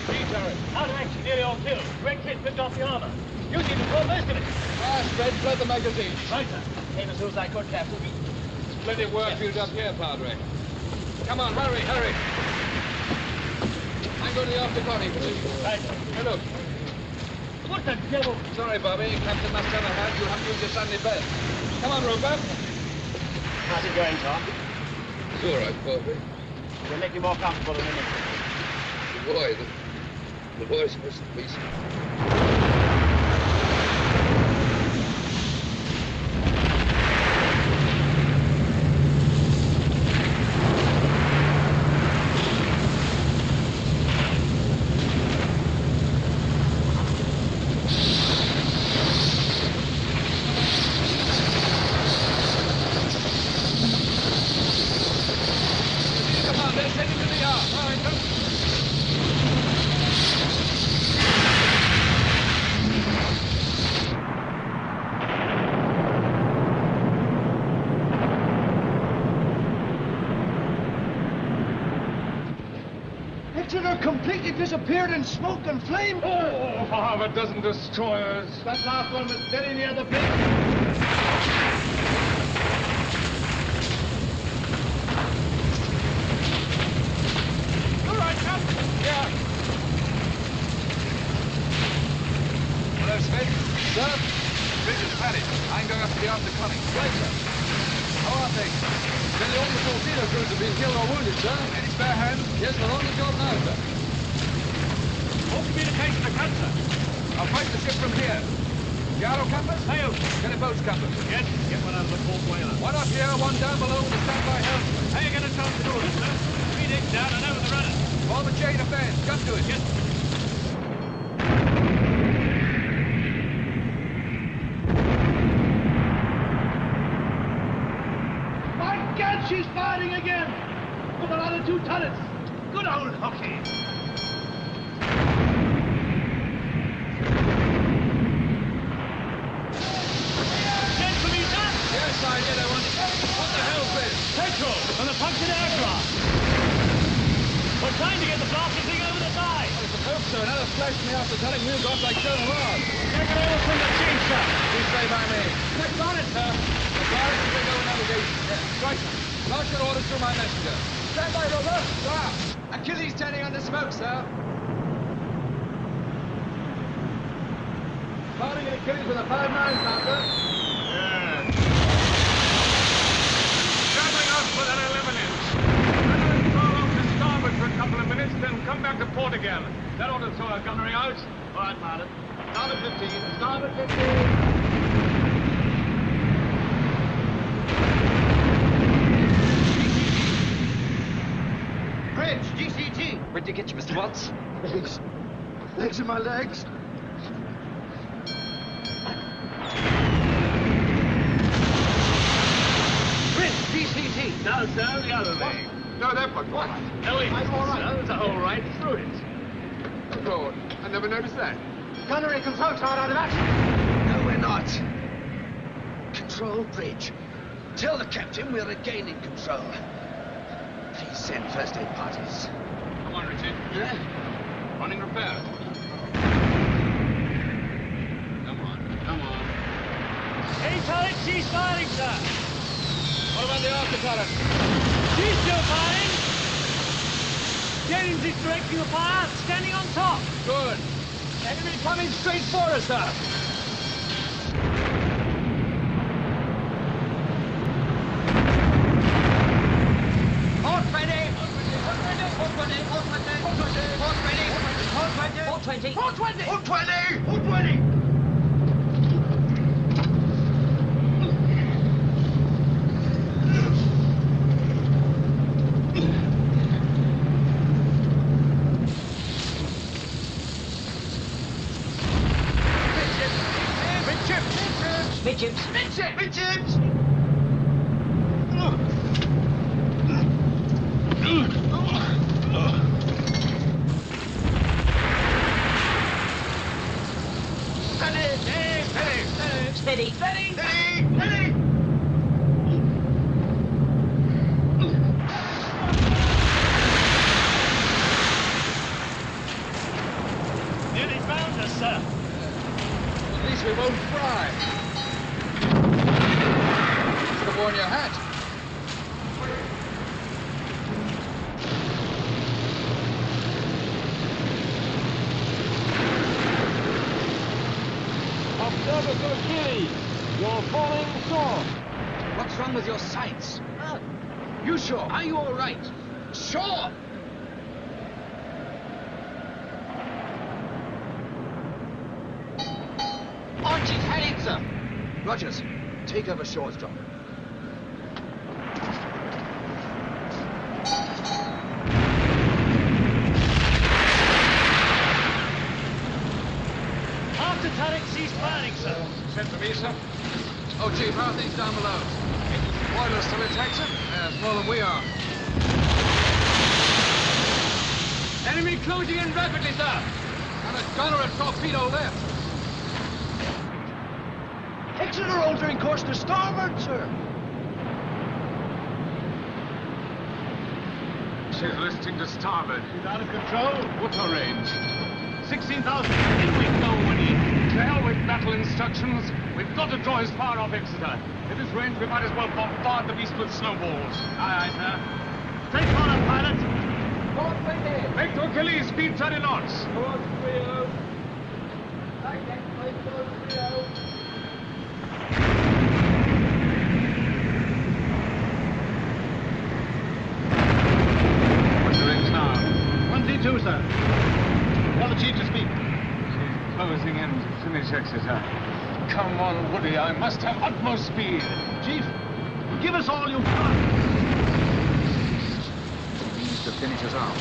Three turrets. Out of action, nearly all killed. Red Kit picked off the armor. You didn't throw most of it. Fast, Red, flood the magazine. Right, sir. Came as soon as I could, Captain. There's plenty of work filled up here, Padre. Come on, hurry, hurry. I'm going to the after-conning position. Right, sir. Hey, look. What the devil? Sorry, Bobby. Captain must have a hand. You'll have to use your Sunday best. Come on, Roper. How's it going, Tom? It's all right, Bobby. We'll make you more comfortable in a minute. The boy's supposed to be peaceful. Come on, let's head into the yard. All right, come. Exeter completely disappeared in smoke and flame. Oh, half a dozen destroyers. That last one was very near the brig. All right, Captain. Yeah. Hello, Smith. Sir? Bridge is padded. I'm going up to the after-conning. Right, sir. How are things? Nearly all the torpedo crews have been killed or wounded, sir. Any spare hands? Yes, they're on the job now, sir. All communication to cut, sir. I'll fight the ship from here. Yarrow compass? Hail. Get a boat's compass. Yes, get one out of the port whaler. One up here, one down below with a standby helm. How you going to chance to do this, sir? 3 decks down and over the rudder. Form a chain of fans. Jump to it. Yes. My God, she's firing again! With another 2 turrets. Good old hockey. Yes, I did. I want to... What the hell's this? Petrol on the punctured aircraft. We're trying to get the blasted thing over the side. I suppose so. Now they're splashing me after telling wheels off like so hard. Take it over from the chief, sir. You stay by me. Next on it, sir. The pilot will take over navigation. Yes. Right, sir. Launch your orders through my messenger. Stand by, Rover. Sir. Achilles turning under smoke, sir. Pilot, Achilles with a 5-9 pounder. Yeah. Traveling out for that 11 inch. Then we'll crawl off to starboard for a couple of minutes, then come back to port again. That ought to throw our gunnery out. All right, pilot. Starboard 15. Starboard 15. Bridge, GCT. Where'd you get you, Mr. Watts? Legs. Legs in my legs. Bridge, GCT. No, sir, the other way. No, that one. What? No, it's all right. It's all right through it. Lord, I never noticed that. Gunnery control tower out of action. No, we're not. Control bridge. Tell the captain we're regaining control. Please send first aid parties. Come on, Richard. Yeah? Running repair. Come on, come on. Any turret, she's firing, sir. What about the after turret? She's still firing. James is directing the fire, standing on top. Good. Enemy coming straight for us, sir. Port ready. Port 20. Port 20. Port 20! Port 20! Midchips. Midchips! Steady. Steady! Steady! Nearly found us, sir. At least we won't fry. Should have worn your hat. Observer to Achilles. You're falling short. What's wrong with your sights? You sure? Are you all right? Sure! Archie's heading, sir. Rogers, take over Shaw's job. After turret, cease firing, sir. Sent to me, sir. Oh, Chief, how are things down below? Boiler's still intact, sir? Yes, more than we are. Enemy closing in rapidly, sir. And a gunner at torpedo left. Exeter altering course to starboard, sir. She's listing to starboard. She's out of control. What's her range? 16,000. If we go winning. To hell with battle instructions. We've got to draw as far off Exeter. At this range, we might as well bombard the beast with snowballs. Aye, aye, sir. Take corner, pilot. Port 20. Make to Achilles, speed 30 knots. Port 30. Like that, Port 30. What's the range now? 132, sir. Tell the chief to speak. She's closing in to finish Exeter. Come on, Woody, I must have utmost speed. Chief, give us all you've got. He needs to finish us off.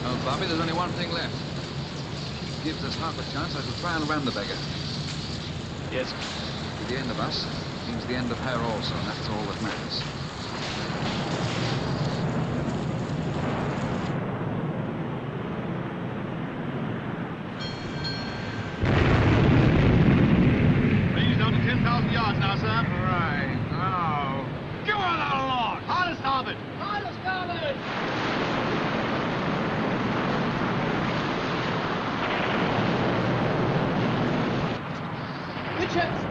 Oh, Bobby, there's only one thing left. If he gives us half a chance, I shall try and ram the beggar. Yes. With the end of us, means the end of her also, and that's all that matters. Range down to 10,000 yards now, sir. Right, now. Give her that lot! Hard to starboard. Hard to starboard. Midchips!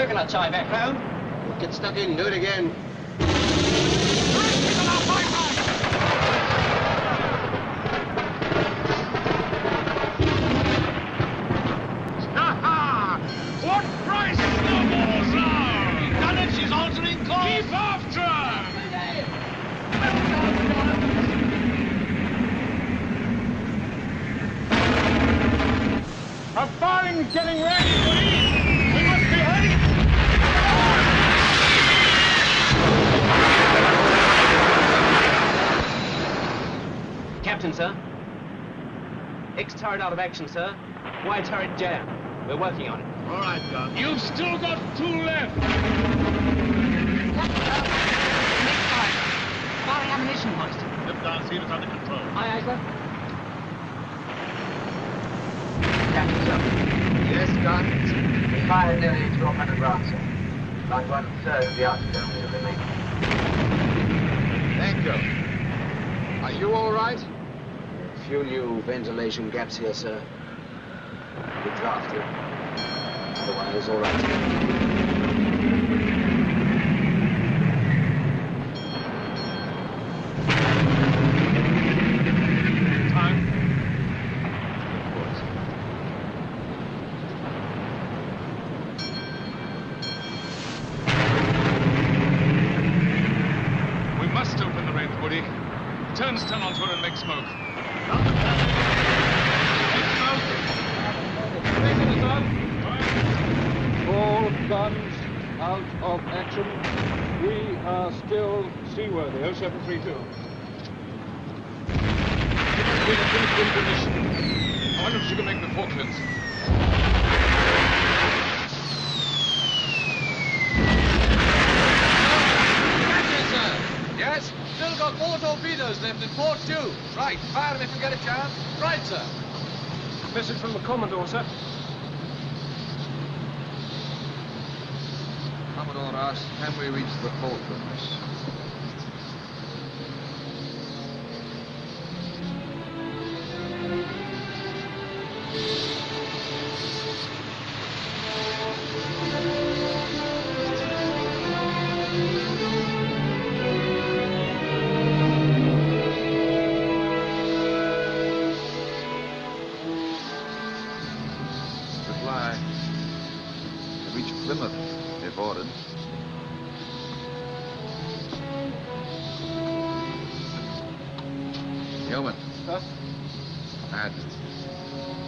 reckon I'd tie back round? Get stuck in, do it again. What price snowballs are? Done it, she's altering course. Keep after her! Our firing's getting ready, Woody. We must be heading. Captain, sir. X-turret out of action, sir. Y-turret jam. We're working on it. All right, Gun. You've still got 2 left. Next fire. Firing ammunition hoist. Lift down, see if it's under control. Aye, aye, sir. Captain, sir. Yes, Gun. We fired nearly 1,200 rounds, sir. About 1/3 of the artillery have remained. Thank you. Are you all right? A few new ventilation gaps here, sir. We're drafted. Otherwise, all right. Time. Of course. We must open the range, Woody. Turn onto her and make smoke. All guns out of action. We are still seaworthy. 0732. In position. I wonder if she can make the Falklands. Yes? Still got 4 torpedoes left in port, too. Right, fire them if you get a chance. Right, sir. Message from the Commodore, sir. Commodore asks, can we reach the Falklands?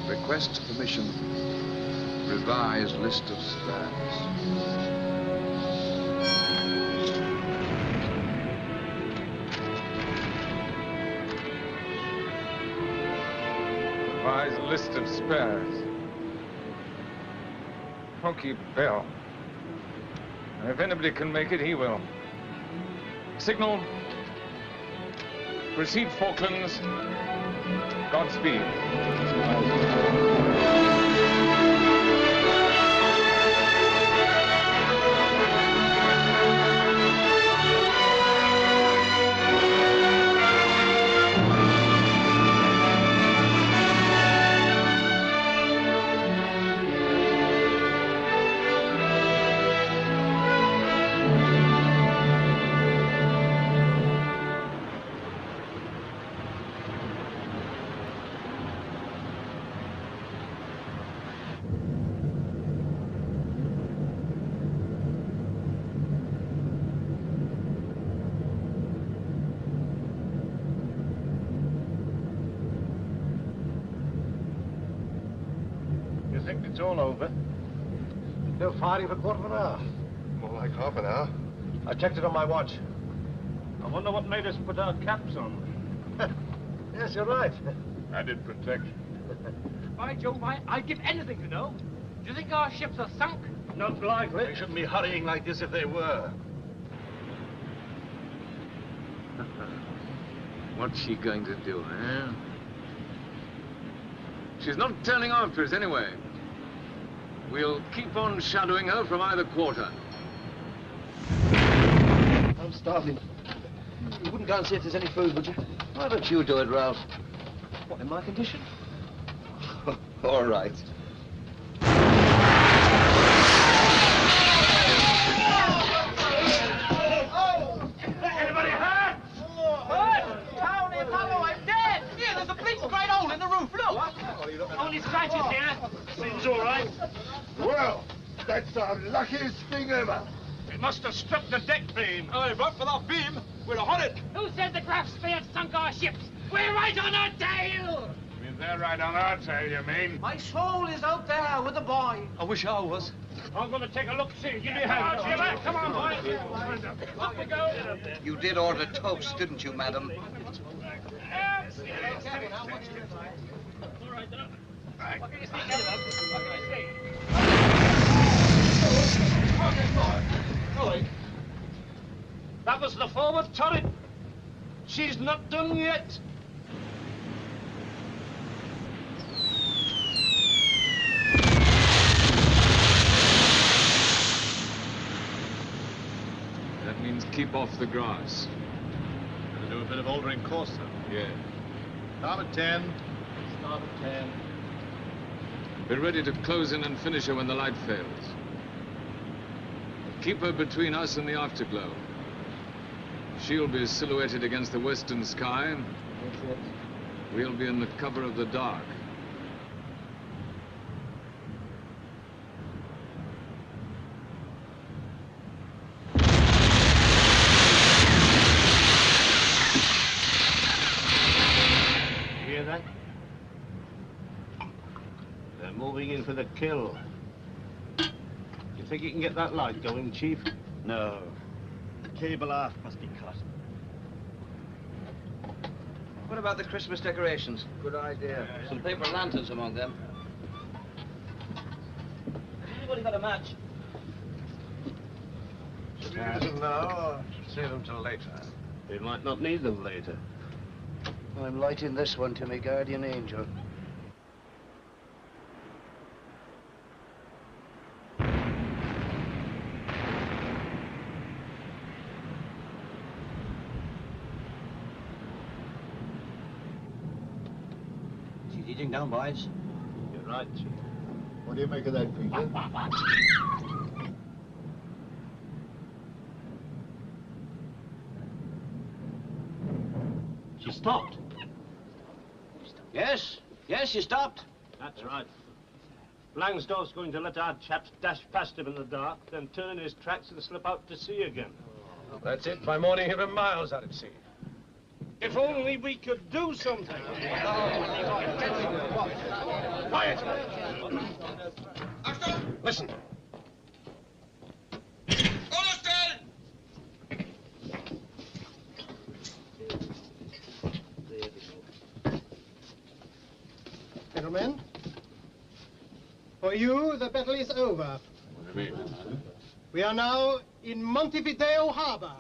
Request permission. Revised list of spares. Revised list of spares. Honky Bell. And if anybody can make it, he will. Signal. Receive Falklands. Godspeed. It's all over. No firing for a quarter of an hour. More like half an hour. I checked it on my watch. I wonder what made us put our caps on. Yes, you're right. Added protection. By Jove, I'd give anything to know. Do you think our ships are sunk? Not likely. They shouldn't be hurrying like this if they were. What's she going to do, eh? She's not turning after us anyway. We'll keep on shadowing her from either quarter. I'm starving. You wouldn't go and see if there's any food, would you? Why don't you do it, Ralph? What, in my condition? All right. hole in the roof, look! Only scratches here. Seems all right. Well, that's the luckiest thing ever. It must have struck the deck beam. Oh, if not for that beam, we'd have had it. Who said the Graf Spee had sunk our ships? We're right on our tail! I mean, they're right on our tail, you mean? My soul is out there with the boy. I wish I was. I'm going to take a look, see. Give me a hand. Come on, boys. Off we go. You did order toast, didn't you, madam? That was the forward turret. She's not done yet. That means keep off the grass. Gonna do a bit of altering course, sir. Yeah. Starboard 10. Starboard 10. Be ready to close in and finish her when the light fails. Keep her between us and the afterglow. She'll be silhouetted against the western sky. We'll be in the cover of the dark. You hear that? They're moving in for the kill. You think you can get that light going, Chief? No. The cable aft must be cut. What about the Christmas decorations? Good idea. Some paper lanterns among them. Anybody got a match? Should we use them now or save them till later? We might not need them later. I'm lighting this one to my guardian angel. She's eating down, boys. You're right, Chief. What do you make of that, Peter? She stopped. Yes, she stopped. That's right. Langsdorff's going to let our chaps dash past him in the dark, then turn in his tracks and slip out to sea again. That's it. By morning, he'll be miles out at sea. If only we could do something. Quiet! Listen. Gentlemen, for you, the battle is over. What do you mean? We are now in Montevideo Harbor.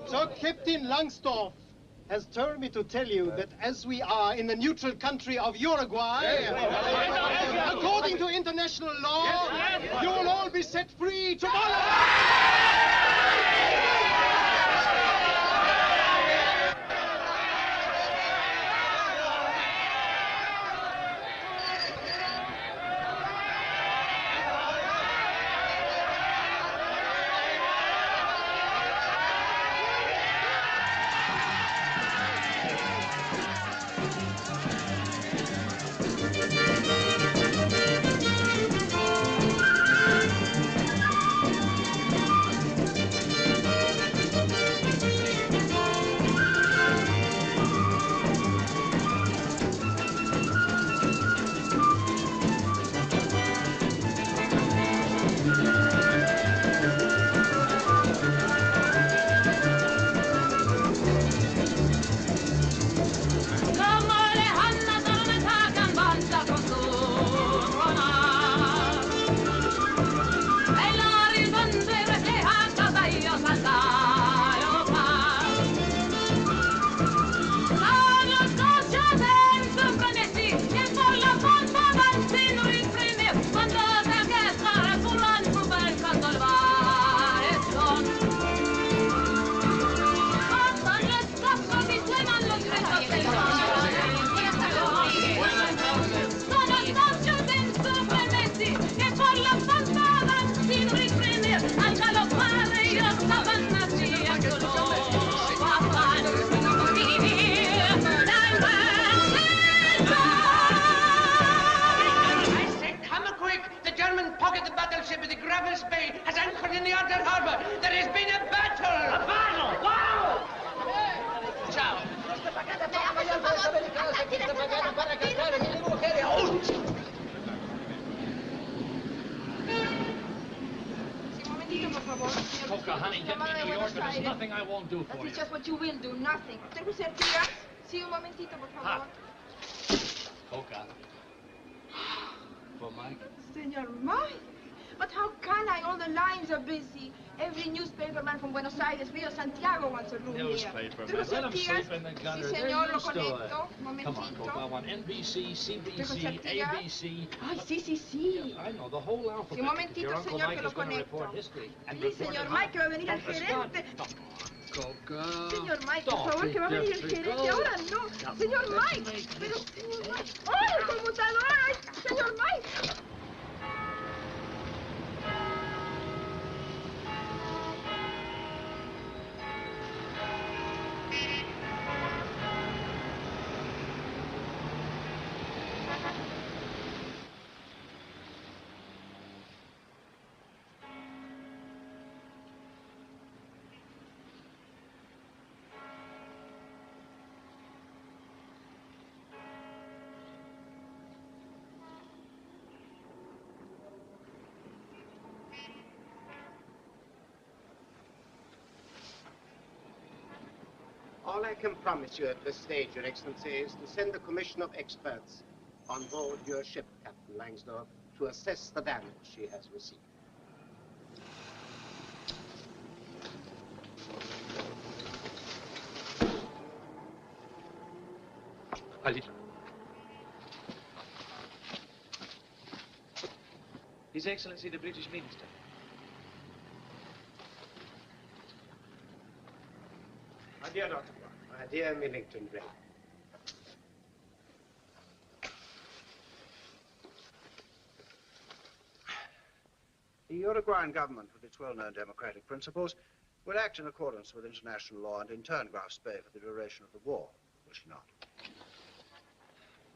So Captain Langsdorff has told me to tell you that as we are in the neutral country of Uruguay, according to international law, you will all be set free tomorrow! llamada de Buenos Aires. There's nothing I won't do for you. That is just what you will do, nothing. ¿Usted José Artigas? Sí, un momentito, por favor. Coca. For Mike? Senor Mike? But how can I? All the lines are busy. Every newspaperman from Buenos Aires, Rio, Santiago wants a room here. Newspaperman. Let them sleep in the gutter. Sí, señor, lo conecto. Un momentito. Come on, Coca. I want NBC, CBC, ABC. Ay, sí. I know the whole alphabet. Un momentito, señor, que lo conecto. Sí, señor Mike, que va a venir el gerente. Coca. Señor Mike, por favor, que va a venir el gerente. Ahora no. Señor Mike. Pero, señor Mike. ¡Oh, el conmutador! ¡Ay, señor Mike! All I can promise you at this stage, Your Excellency, is to send a commission of experts on board your ship, Captain Langsdorff, to assess the damage she has received. Ali. His Excellency the British Minister. My dear Dr. Brown, my dear Millington Drake. The Uruguayan government, with its well-known democratic principles, will act in accordance with international law and intern Graf Spee for the duration of the war, will she not?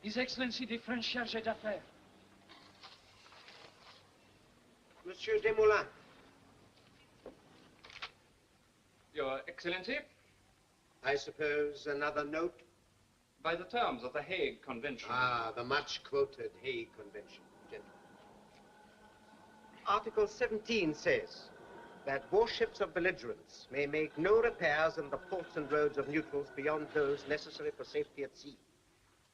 His Excellency the French Chargé d'Affaires. Monsieur Desmoulins. Your Excellency? I suppose another note? By the terms of the Hague Convention. Ah, the much-quoted Hague Convention, gentlemen. Article 17 says that warships of belligerents may make no repairs in the ports and roads of neutrals beyond those necessary for safety at sea,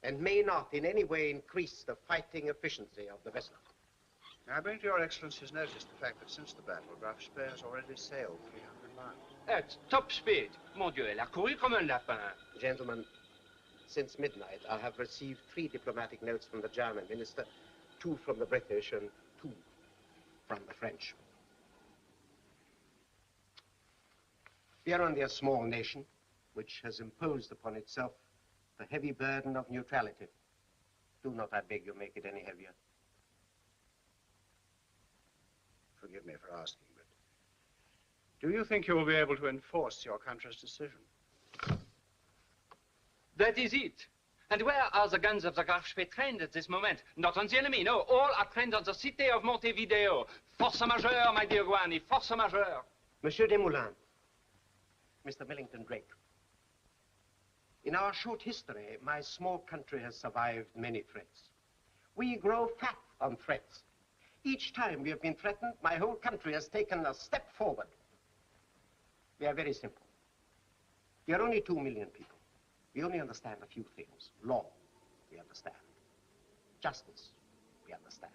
and may not in any way increase the fighting efficiency of the vessel. I bring to your Excellency's notice the fact that since the battle, Graf Spee has already sailed 300 miles. At top speed. Mon Dieu, elle a couru comme un lapin. Gentlemen, since midnight, I have received 3 diplomatic notes from the German minister, 2 from the British, and 2 from the French. We are only a small nation, which has imposed upon itself the heavy burden of neutrality. Do not, I beg you, make it any heavier. Forgive me for asking, but do you think you will be able to enforce your country's decision? That is it. And where are the guns of the Graf Spee trained at this moment? Not on the enemy, no. All are trained on the city of Montevideo. Force majeure, my dear Guani, force majeure. Monsieur Desmoulins, Mr. Millington Drake, in our short history, my small country has survived many threats. We grow fat on threats. Each time we have been threatened, my whole country has taken a step forward. We are very simple. We are only 2 million people. We only understand a few things. Law, we understand. Justice, we understand.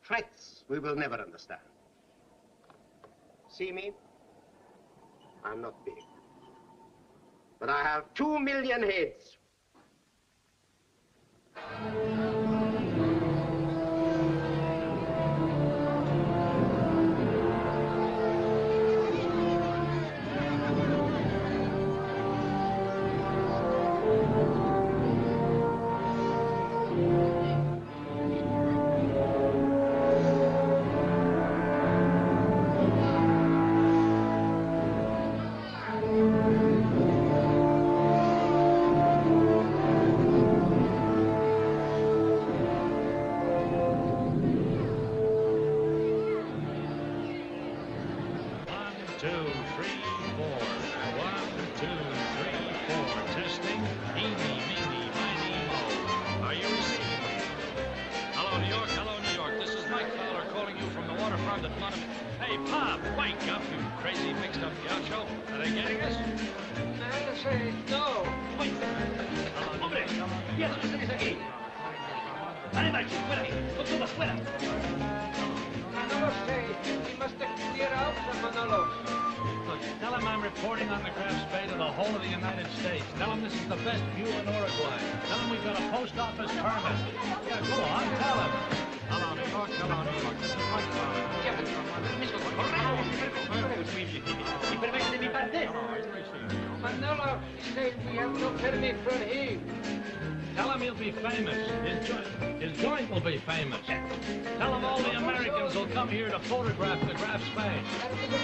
Threats, we will never understand. See me? I'm not big. But I have 2 million heads. Hey, Pop, wake up, you crazy mixed-up gaucho. Are they getting us? No. Wait. Hombre, ¿qué haces ustedes aquí? ¡Dale, macho, fuera! ¡Con todos fuera! Manolo say he must clear out from Manolo. Look, tell him I'm reporting on the Graf Spee to the whole of the United States. Tell him this is the best view in Uruguay. Tell him we've got a post office permit. Yeah, go on, tell him. Hello, New York, hello, New York. This is my Manolo said we have no permit from him. Tell him he'll be famous. His joint will be famous. Tell him all the Americans will come here to photograph the Graf Spee.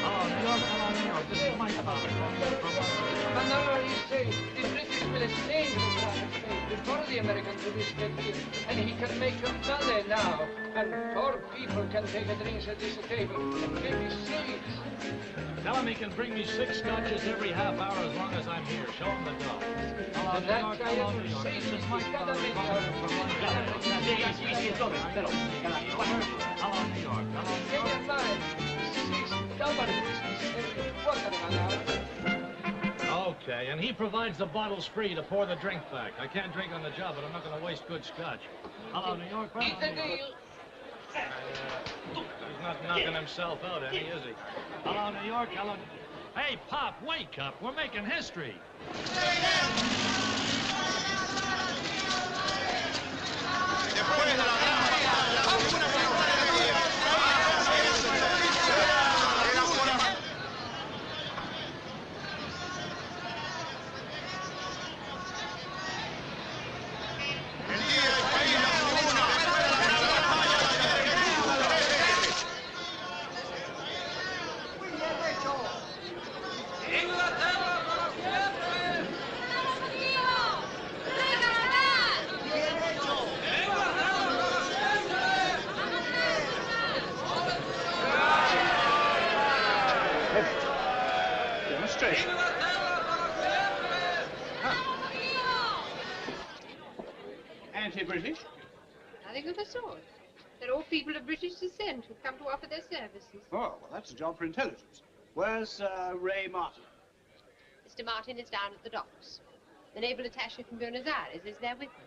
Oh, New York, hello, New York. This is my car. Manolo, he said the British will exchange the Graf Spee before the Americans will be split here. And he can make a money now. And poor people can take a drink at this table and maybe seats. Tell him he can bring me 6 scotches every half hour as long as I'm here. Show him the dough. Hello, New York, hello, New York. This is my car. Hello, New York. Hello, New York. Okay, and he provides the bottles free to pour the drink back. I can't drink on the job, but I'm not going to waste good scotch. Hello, New York. Hello, New York. He's not knocking himself out, any, is he? Hello, New York. Hello. Hey, Pop, wake up. We're making history. Anti-British? Nothing of the sort. They're all people of British descent who've come to offer their services. Oh, well, that's a job for intelligence. Where's Ray Martin? Mr. Martin is down at the docks. The naval attaché from Buenos Aires is there with them.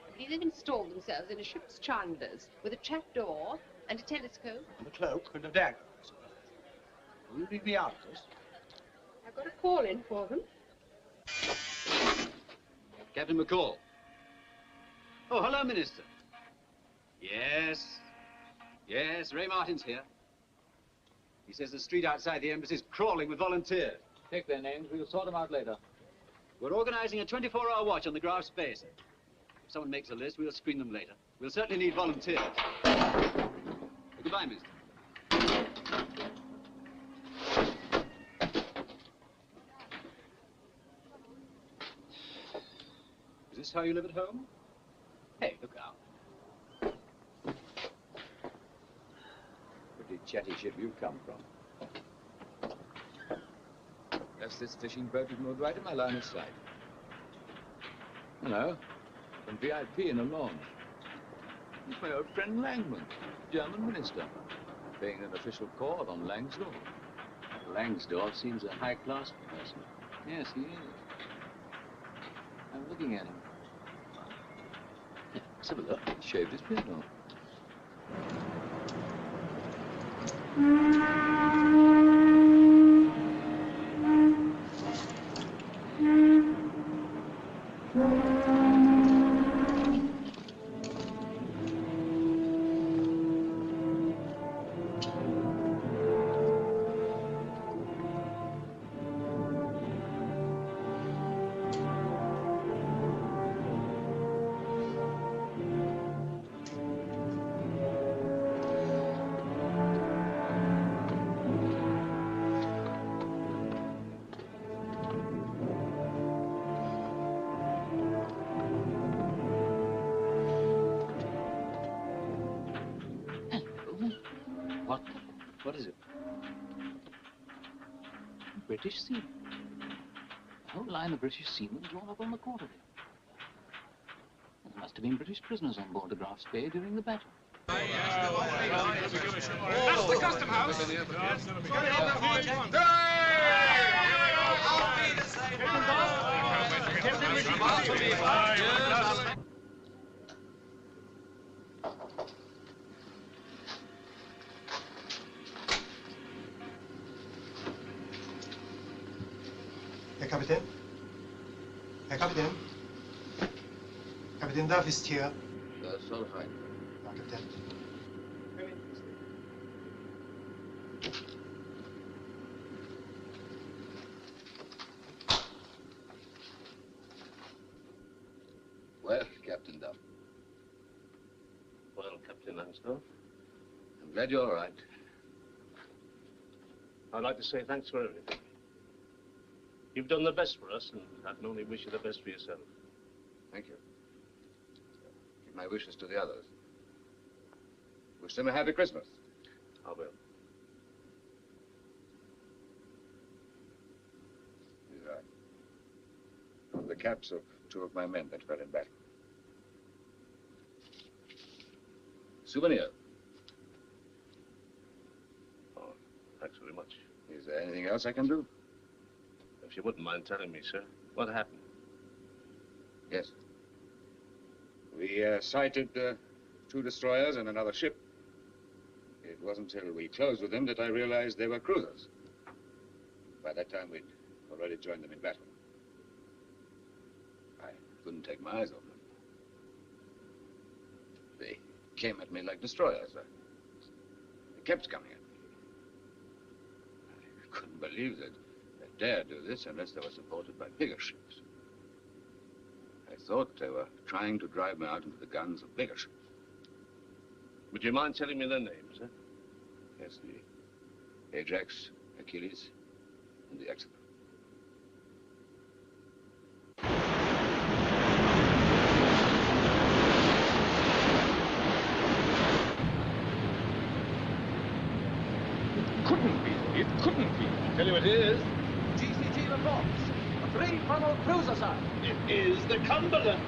I believe they've installed themselves in a ship's chandlers with a trapdoor and a telescope. And a cloak and a dagger. Will you leave me out of this? I've got a call in for them. Captain McCall. Oh, hello, Minister. Yes. Yes, Ray Martin's here. He says the street outside the embassy's crawling with volunteers. Take their names. We'll sort them out later. We're organizing a 24-hour watch on the Graf Spee. If someone makes a list, we'll screen them later. We'll certainly need volunteers. Goodbye, Mister. Is this how you live at home? Hey, look out. Pretty chatty ship you've come from. Yes, this fishing boat is moored right in my line of sight. Hello. From VIP in a launch. It's my old friend Langman, German minister, paying an official call on Langsdorff. Langsdorff seems a high-class person. Yes, he is. I'm looking at him. Let's have a look. He shaved his beard off. What is it? British seamen. A whole line of British seamen drawn up on the quarter deck. There must have been British prisoners on board the Graf Spee during the battle. That's the custom house. Herr Kapitän? Herr Kapitän? Kapitän Duff ist hier. Das soll rein. Ja, Kapitän. Well, Captain Duff. Well, Captain Langsdorff, I'm glad you're all right. I'd like to say thanks for everything. You've done the best for us, and I can only wish you the best for yourself. Thank you. Give my wishes to the others. Wish them a happy Christmas. I will. These are from the caps of two of my men that fell in battle. Souvenir. Oh, thanks very much. Is there anything else I can do? If you wouldn't mind telling me, sir, what happened? Yes. We sighted two destroyers and another ship. It wasn't until we closed with them that I realized they were cruisers. By that time, we'd already joined them in battle. I couldn't take my eyes off them. They came at me like destroyers. They kept coming at me. I couldn't believe that they dared do this unless they were supported by bigger ships. I thought they were trying to drive me out into the guns of bigger ships. Would you mind telling me their names, sir? Yes, the Ajax, Achilles, and the Exeter. It couldn't be. Tell you what it is. GCT reports. A 3-funnel cruiser, sir. It is the Cumberland.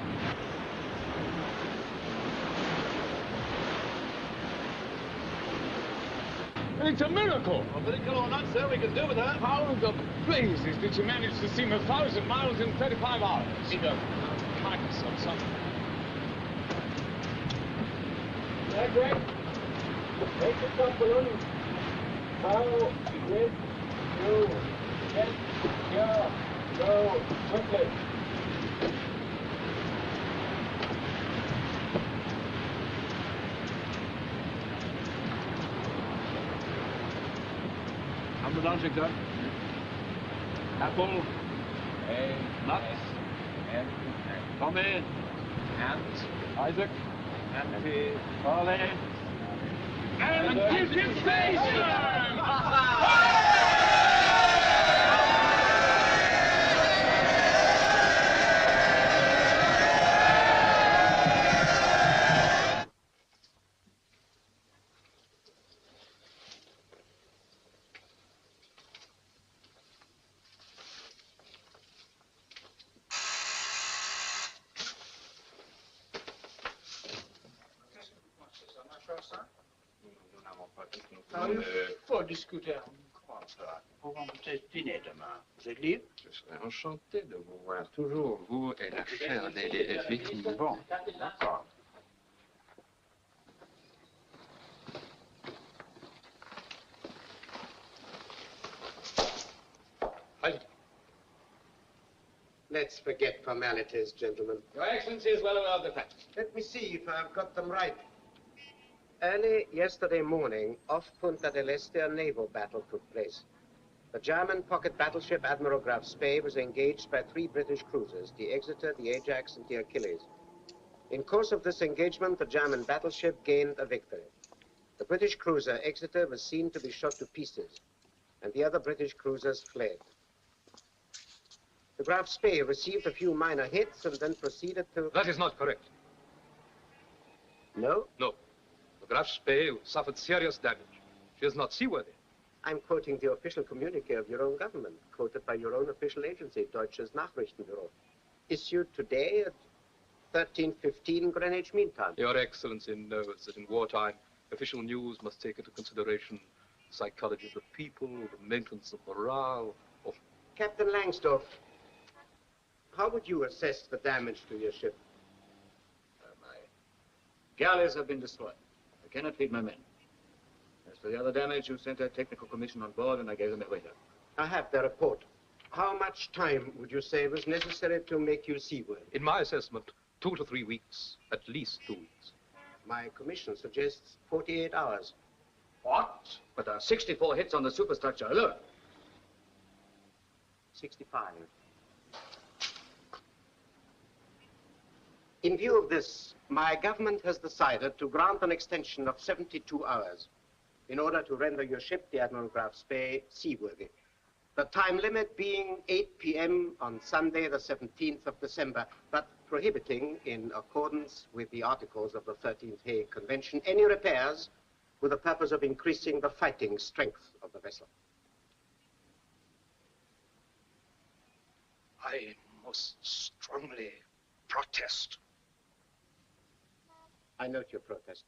It's a miracle. A miracle or not, sir, we can do with that. How the blazes did you manage to steam 1,000 miles in 35 hours? Either carcass or something. Greg, take the Cumberland. How did you get here so quickly? Cumberland, Victor. Apple. Nuts. And Tommy. and Isaac. and Ollie. And Houston Station! Il faut discuter ensemble. On va peut-être dîner demain. Vous êtes libre? Je serais enchanté de vous voir toujours, vous et la chère Lady Effie. Bon, d'accord. Let's forget formalities, gentlemen. Your Excellency is well aware of the facts. Let me see if I've got them right. Early yesterday morning, off Punta del Este, a naval battle took place. The German pocket battleship Admiral Graf Spee was engaged by 3 British cruisers, the Exeter, the Ajax, and the Achilles. In course of this engagement, the German battleship gained a victory. The British cruiser Exeter was seen to be shot to pieces, and the other British cruisers fled. The Graf Spee received a few minor hits and then proceeded to... That is not correct. No? No. The Graf Spee suffered serious damage. She is not seaworthy. I'm quoting the official communique of your own government, quoted by your own official agency, Deutsches Nachrichtenbüro, issued today at... 13:15 Greenwich Mean Time. Your Excellency knows that in wartime, official news must take into consideration the psychology of the people, the maintenance of morale. Captain Langsdorff, how would you assess the damage to your ship? My galleys have been destroyed. I cannot feed my men. As for the other damage, you sent a technical commission on board and I gave them a waiter. I have the report. How much time would you say was necessary to make you seaworthy? In my assessment, 2 to 3 weeks, at least 2 weeks. My commission suggests 48 hours. What? But there are 64 hits on the superstructure alone. 65. In view of this, my government has decided to grant an extension of 72 hours in order to render your ship, the Admiral Graf Spee, seaworthy. The time limit being 8 p.m. on Sunday, the 17th of December, but prohibiting, in accordance with the articles of the 13th Hague Convention, any repairs with the purpose of increasing the fighting strength of the vessel. I most strongly protest. I note your protest.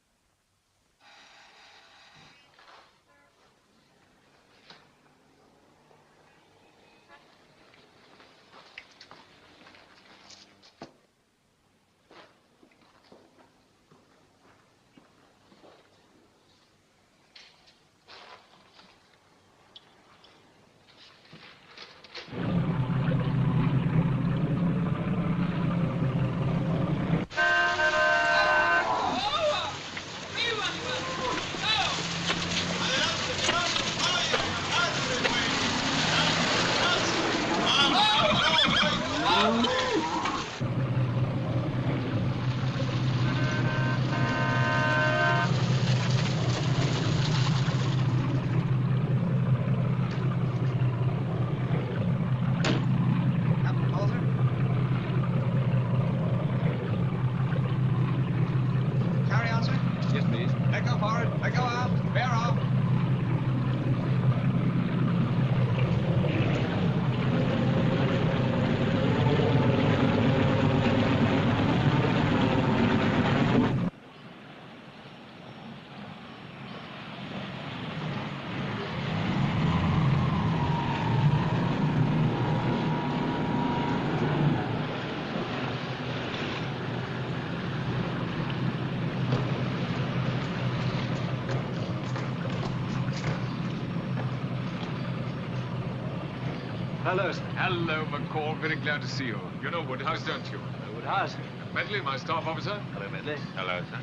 Hello, sir. Hello, McCall. Very glad to see you. You know Woodhouse, don't you? Woodhouse. Medley, my staff officer. Hello, Medley. Hello, sir.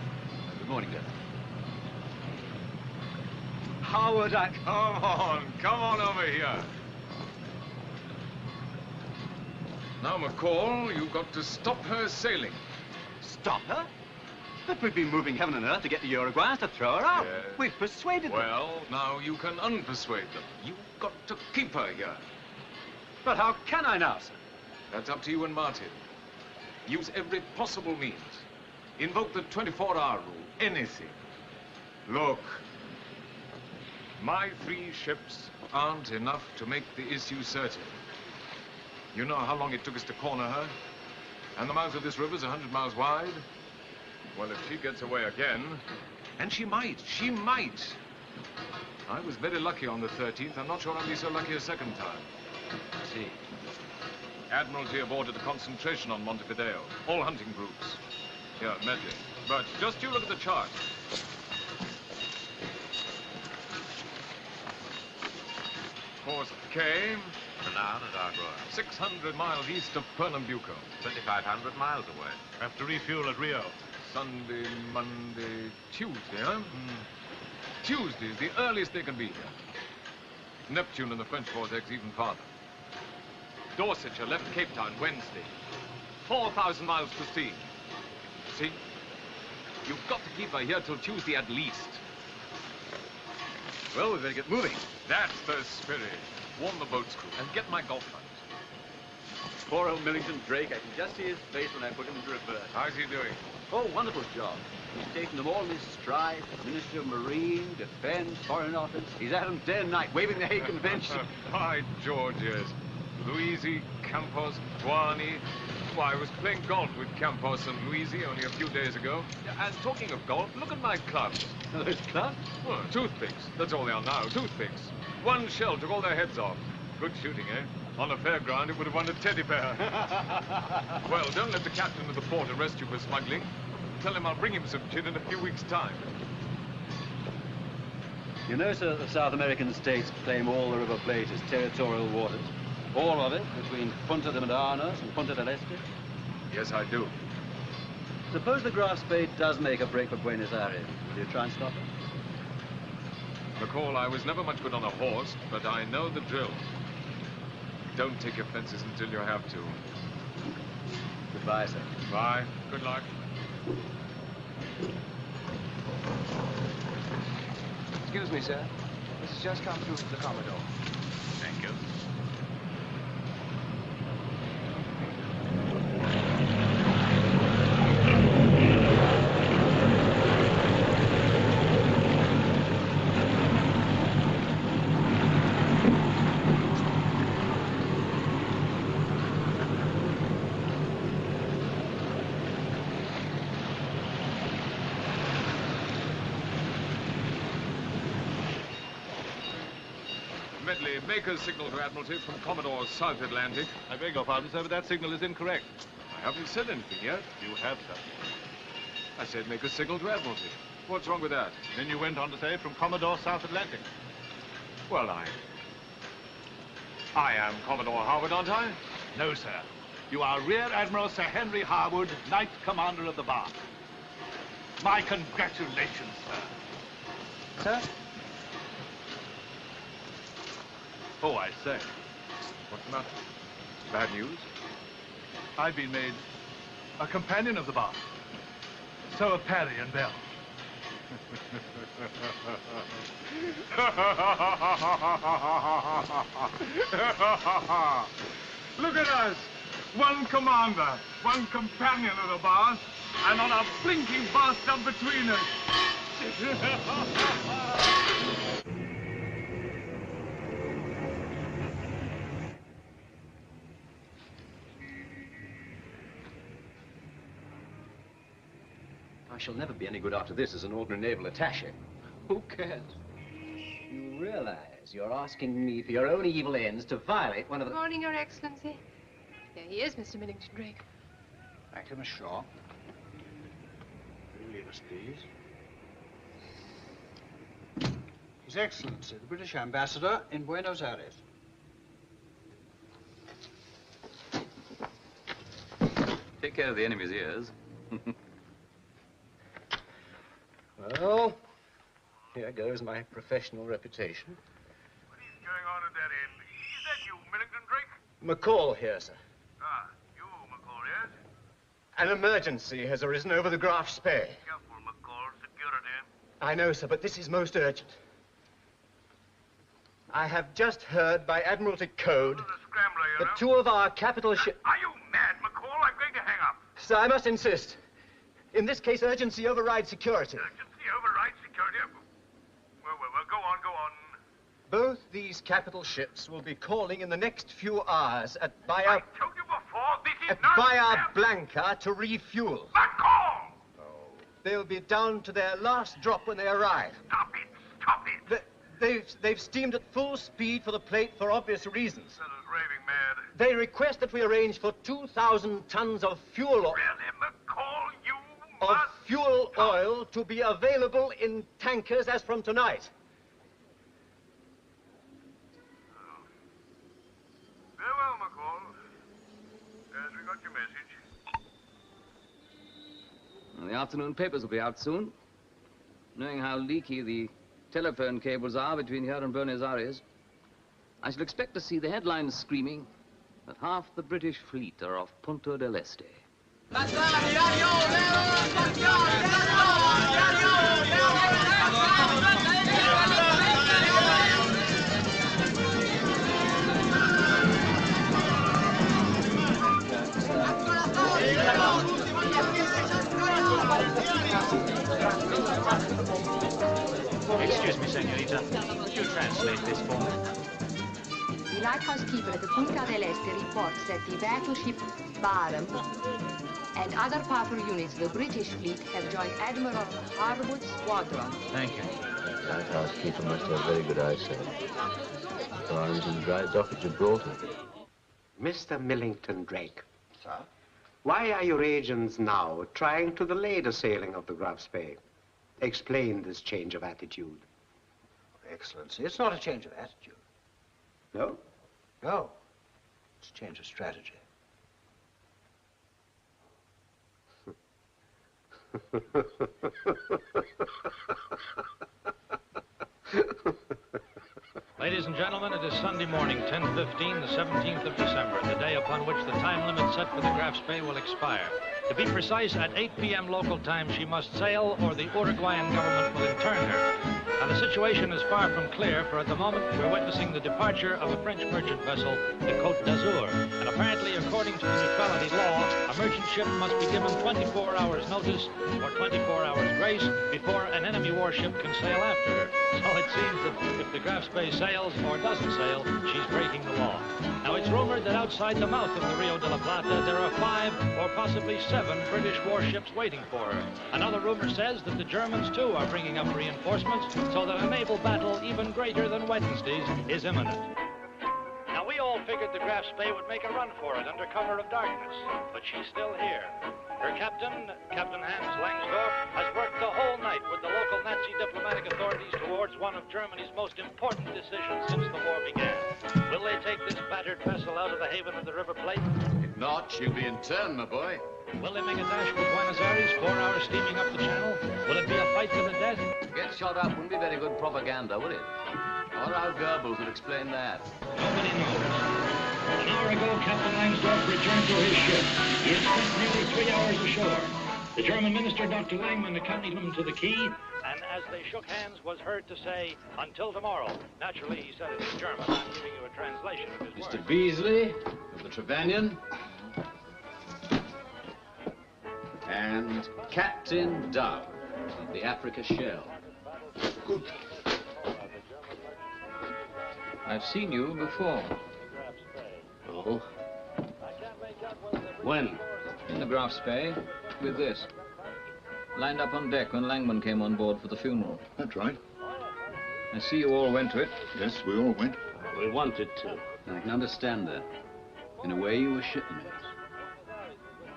Good morning, sir. How would I... Come on over here. Now, McCall, you've got to stop her sailing. Stop her? But we've been moving heaven and earth to get the Uruguayans to throw her out. Yes. We've persuaded them. Well, now you can unpersuade them. You've got to keep her here. But how can I now, sir? That's up to you and Martin. Use every possible means. Invoke the 24-hour rule. Anything. Look, my 3 ships aren't enough to make the issue certain. You know how long it took us to corner her? And the mouth of this river's 100 miles wide. Well, if she gets away again, and she might. I was very lucky on the 13th. I'm not sure I'll be so lucky a second time. See. Admiralty have ordered a concentration on Montevideo. All hunting groups. Here, Medley. But just you look at the chart. Course K. Milan and Argua. 600 miles east of Pernambuco. 2,500 miles away. Have to refuel at Rio. Sunday, Monday, Tuesday, huh? Tuesday's the earliest they can be here. Neptune and the French vortex even farther. Dorsetshire left Cape Town Wednesday. 4,000 miles to steam. See? You've got to keep her here till Tuesday at least. Well, we better get moving. That's the spirit. Warn the boat's crew and get my golf hunt. Poor old Millington Drake, I can just see his face when I put him into reverse. How's he doing? Oh, wonderful job. He's taken them all in his stride. Ministry of Marine, Defense, Foreign Office. He's at them day and night, waving the Hague Convention. By George, yes. Luisi, Campos, Duani, Why, I was playing golf with Campos and Luisi only a few days ago. And talking of golf, look at my clubs. Those clubs? Well, toothpicks. That's all they are now, toothpicks. One shell took all their heads off. Good shooting, eh? On a fairground, it would have won a teddy bear. Well, don't let the captain of the port arrest you for smuggling. Tell him I'll bring him some gin in a few weeks' time. You know, sir, the South American states claim all the River Plate as territorial waters. All of it between Punta de Madanas and Punta del Este? Yes, I do. Suppose the Graf Spee does make a break for Buenos Aires. Will you try and stop it? McCall, I was never much good on a horse, but I know the drill. Don't take your fences until you have to. Goodbye, sir. Bye. Good luck. Excuse me, sir. This has just come through from the Commodore. Thank you. Maker's signal to Admiralty from Commodore's South Atlantic. I beg your pardon, sir, but that signal is incorrect. I haven't said anything yet. You have, sir. I said Maker's signal to Admiralty. What's wrong with that? Then you went on to say from Commodore South Atlantic. Well, I am Commodore Harwood, aren't I? No, sir. You are Rear Admiral Sir Henry Harwood, Knight Commander of the Bar. My congratulations, sir. Sir? Oh, I say. What's the matter? Bad news? I've been made a companion of the bar. So have Parry and Bell. Look at us. One commander, one companion of the bar, and not a blinking bathtub between us. I shall never be any good after this as an ordinary naval attaché. Who cares? You realize you're asking me for your own evil ends to violate one of the... Good morning, Your Excellency. There he is, Mr. Millington Drake. Thank you, Miss Shaw. Will you leave us, please? His Excellency, the British Ambassador in Buenos Aires. Take care of the enemy's ears. Well, here goes my professional reputation. What is going on at that end? Is that you, Millington Drake? McCall here, sir. Ah, you, McCall, yes? An emergency has arisen over the Graf Spee. Careful, McCall. Security. I know, sir, but this is most urgent. I have just heard by Admiralty Code that two of our capital ships... Are you mad, McCall? I'm going to hang up. Sir, I must insist. In this case, urgency overrides security. Urgency overrides security? Well, go on. Both these capital ships will be calling in the next few hours at Bahia... I told you before, this is at not... Bahia Blanca to refuel. McCall! They'll be down to their last drop when they arrive. Stop it! They've steamed at full speed for the plate for obvious reasons. This is raving mad. They request that we arrange for 2,000 tons of fuel oil. Really, McCall, you of fuel oil to be available in tankers as from tonight. Very well, McCall. Yes, we got your message. Well, the afternoon papers will be out soon. Knowing how leaky the telephone cables are between here and Buenos Aires, I shall expect to see the headlines screaming that half the British fleet are off Punta del Este. Excuse me, senorita. Would you translate this for me? The lighthouse keeper at the Punta del Este reports that the battleship Barham, and other powerful units of the British fleet have joined Admiral Harwood's squadron. Thank you. Lighthouse keeper must have very good eyesight. The arms in the dry dock at Gibraltar. Mr. Millington Drake. Sir? Why are your agents now trying to delay the sailing of the Graf Spee? Explain this change of attitude. Excellency, it's not a change of attitude. No? No. It's a change of strategy. Ladies and gentlemen, it is Sunday morning, 10:15, the 17th of December, the day upon which the time limit set for the Graf Spee will expire. To be precise, at 8 p.m. local time, she must sail or the Uruguayan government will intern her. Now, the situation is far from clear, for at the moment we're witnessing the departure of a French merchant vessel, the Côte d'Azur. And apparently, according to the neutrality law, a merchant ship must be given 24 hours notice or 24 hours grace before an enemy warship can sail after her. So it seems that if the Graf Spee sails or doesn't sail, she's breaking the law. Now, it's rumored that outside the mouth of the Rio de la Plata, there are 5 or possibly 7 British warships waiting for her. Another rumor says that the Germans, too, are bringing up reinforcements, so that a naval battle even greater than Wednesday's is imminent. Now, we all figured the Graf Spee would make a run for it under cover of darkness, but she's still here. Her captain, Captain Hans Langsdorff, has worked the whole night with the local Nazi diplomatic authorities towards one of Germany's most important decisions since the war began. Will they take this battered vessel out of the haven of the River Plate? If not, she'll be in turn, my boy. Will they make a dash for Buenos Aires, 4 hours steaming up the channel? Will it be a fight to the death? Get shot up wouldn't be very good propaganda, would it? Or how Goebbels would explain that? Nobody knows. An hour ago, Captain Langsdorff returned to his ship. He had spent nearly 3 hours ashore. The German minister, Dr. Langman, accompanied him to the quay, and as they shook hands, was heard to say, "Until tomorrow." Naturally, he said it in German. I'm giving you a translation of his words. Mr. Beasley of the Trevanion. And Captain Dove of the Africa Shell. Good. I've seen you before. Oh? When? In the Graf Spee, with this. Lined up on deck when Langman came on board for the funeral. That's right. I see you all went to it. Yes, we all went. We wanted to. I can understand that. In a way, you were shipmates.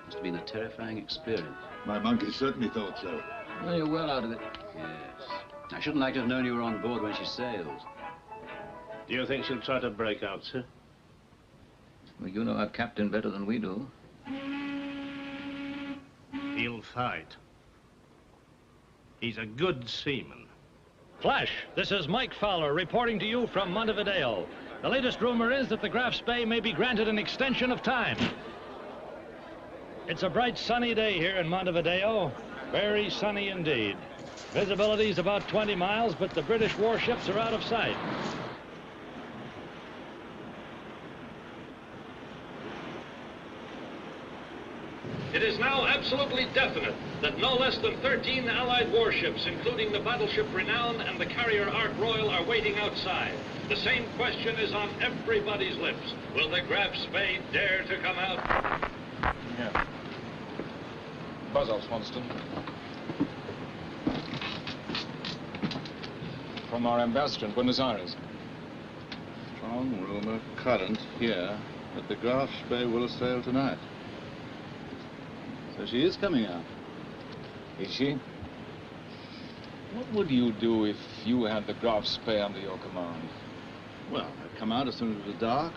Must have been a terrifying experience. My monkey certainly thought so. Well, you're well out of it. Yes. I shouldn't like to have known you were on board when she sails. Do you think she'll try to break out, sir? Well, you know our captain better than we do. He'll fight. He's a good seaman. Flash, this is Mike Fowler reporting to you from Montevideo. The latest rumor is that the Graf Spee may be granted an extension of time. It's a bright, sunny day here in Montevideo. Very sunny indeed. Visibility's about 20 miles, but the British warships are out of sight. It is now absolutely definite that no less than 13 Allied warships, including the battleship Renown and the carrier Ark Royal, are waiting outside. The same question is on everybody's lips. Will the Graf Spee dare to come out? Yeah. Buzz off, Swanston. From our ambassador in Buenos Aires. Strong rumor current here that the Graf Spee will sail tonight. So she is coming out. Is she? What would you do if you had the Graf Spee under your command? Well, I'd come out as soon as it was dark,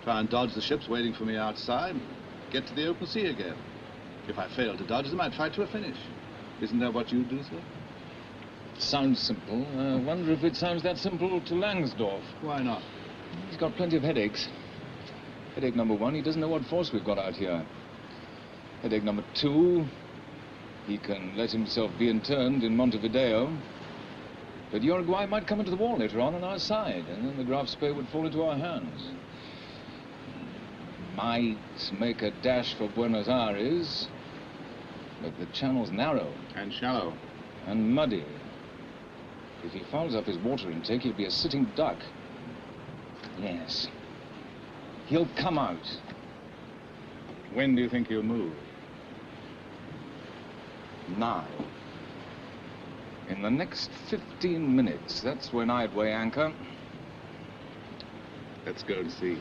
try and dodge the ships waiting for me outside, and get to the open sea again. If I failed to dodge them, I'd fight to a finish. Isn't that what you do, sir? Sounds simple. I wonder if it sounds that simple to Langsdorff. Why not? He's got plenty of headaches. Headache number 1, he doesn't know what force we've got out here. Headache number 2, he can let himself be interned in Montevideo. But Uruguay might come into the war later on our side, and then the Graf Spee would fall into our hands. Might make a dash for Buenos Aires, but the channel's narrow. And shallow. And muddy. If he fouls up his water intake, he'll be a sitting duck. Yes. He'll come out. When do you think he'll move? Now. In the next 15 minutes, that's when I'd weigh anchor. Let's go and see.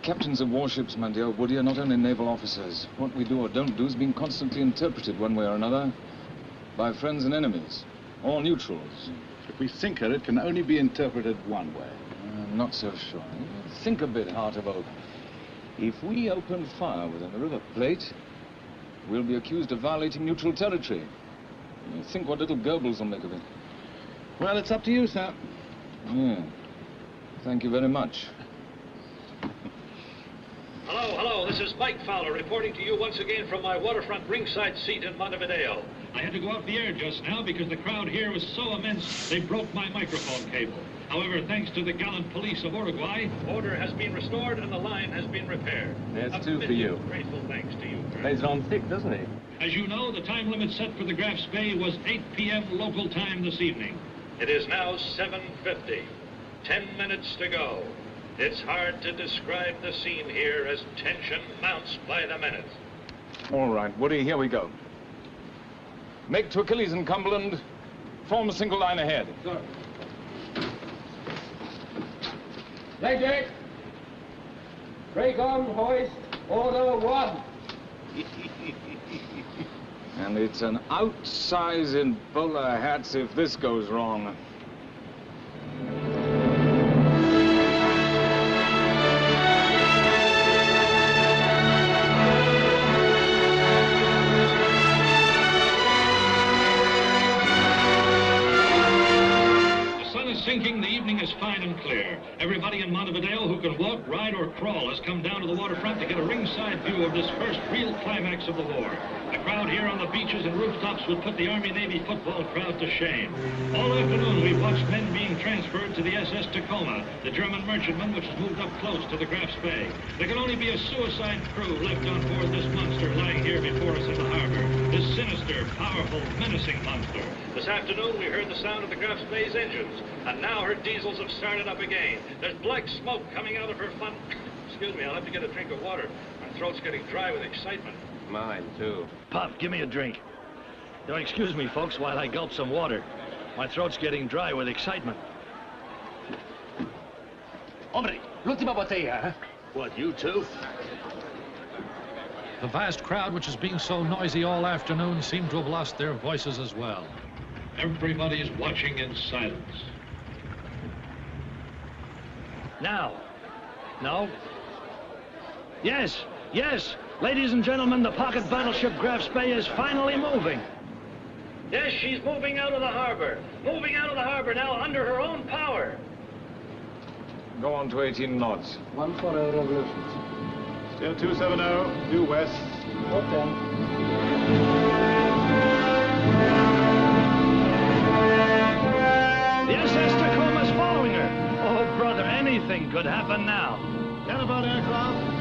Captains of warships, my dear Woody, are not only naval officers. What we do or don't do is being constantly interpreted one way or another by friends and enemies, or neutrals. If we sink her, it can only be interpreted one way. I'm not so sure. Think a bit, Heart of Oak. If we open fire within the River Plate, we'll be accused of violating neutral territory. Think what little Goebbels will make of it. Well, it's up to you, sir. Yeah. Thank you very much. Hello, this is Mike Fowler reporting to you once again from my waterfront ringside seat in Montevideo. I had to go off the air just now because the crowd here was so immense they broke my microphone cable. However, thanks to the gallant police of Uruguay, order has been restored and the line has been repaired. That's two for you. Grateful thanks to you. Plays it on thick, doesn't he? As you know, the time limit set for the Graf Spee was 8 p.m. local time this evening. It is now 7:50. 10 minutes to go. It's hard to describe the scene here as tension mounts by the minute. All right, Woody, here we go. Make to Achilles and Cumberland. Form a single line ahead. Sir. Lady! Break on, hoist. Order 1. And it's an outsize in bowler hats if this goes wrong. Sinking, the evening is fine and clear. Everybody in Montevideo who can walk, ride, or crawl has come down to the waterfront to get a ringside view of this first real climax of the war. The crowd here on the beaches and rooftops would put the Army-Navy football crowd to shame. All afternoon, we've watched men being transferred to the SS Tacoma, the German merchantman which has moved up close to the Graf Spee. There can only be a suicide crew left on board this monster lying here before us in the harbor. This sinister, powerful, menacing monster. This afternoon, we heard the sound of the Graf Spee's engines, and now her diesels have started up again. There's black smoke coming out of her fun... Excuse me, I'll have to get a drink of water. My throat's getting dry with excitement. Mine, too. Pop, give me a drink. Don't excuse me, folks, while I gulp some water. My throat's getting dry with excitement. Hombre, l'ultima botella, huh? What, you too? The vast crowd, which has been so noisy all afternoon, seem to have lost their voices as well. Everybody's watching in silence. Now. No. Yes, yes. Ladies and gentlemen, the pocket battleship Graf Spee is finally moving. Yes, she's moving out of the harbor. Moving out of the harbor now under her own power. Go on to 18 knots. 140 revolutions. Still 270, due west. Okay. The SS Tacoma's following her. Oh, brother, anything could happen now. Get about aircraft.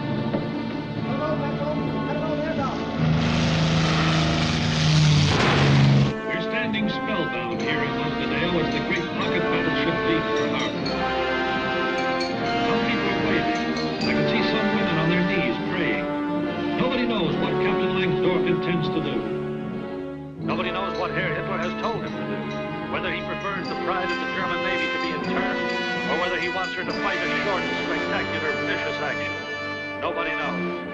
We're standing spellbound here in Montevideo as the great pocket battleship leaves the harbor. Some people are waving. I can see some women on their knees praying. Nobody knows what Captain Langsdorff intends to do. Nobody knows what Herr Hitler has told him to do. Whether he prefers the pride of the German Navy to be interned, or whether he wants her to fight a short, spectacular, vicious action. Nobody knows.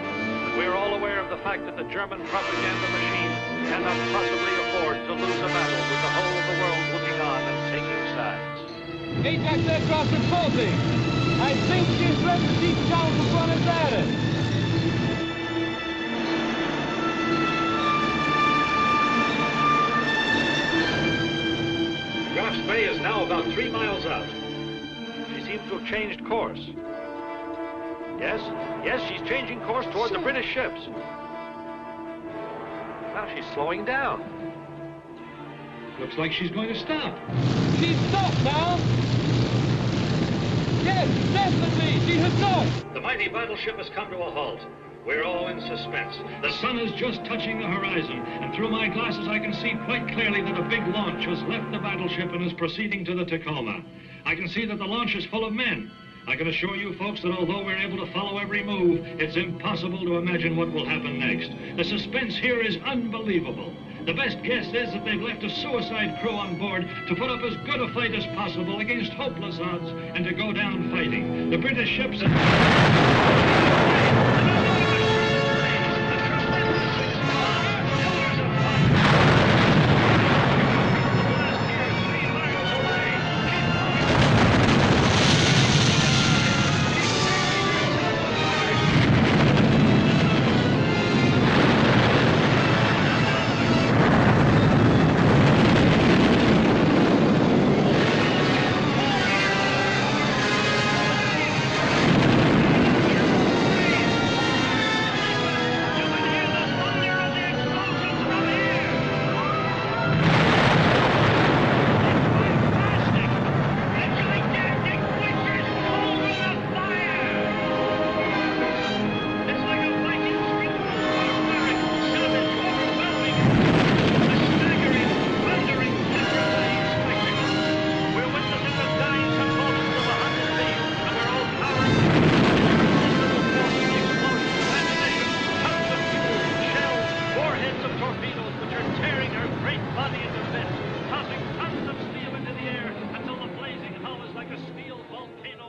But we're all aware of the fact that the German propaganda machine cannot possibly afford to lose a battle with the whole of the world looking on and taking sides. Ajax aircraft reporting. I think she's ready to deep down to Buenos Aires. Graf Spee is now about 3 miles out. She seems to have changed course. Yes, she's changing course toward the British ships. Now she's slowing down. Looks like she's going to stop. She's stopped now. Yes, definitely, she has stopped. The mighty battleship has come to a halt. We're all in suspense. The sun is just touching the horizon, and through my glasses I can see quite clearly that a big launch has left the battleship and is proceeding to the Tacoma. I can see that the launch is full of men. I can assure you folks that although we're able to follow every move, it's impossible to imagine what will happen next. The suspense here is unbelievable. The best guess is that they've left a suicide crew on board to put up as good a fight as possible against hopeless odds and to go down fighting. The British ships...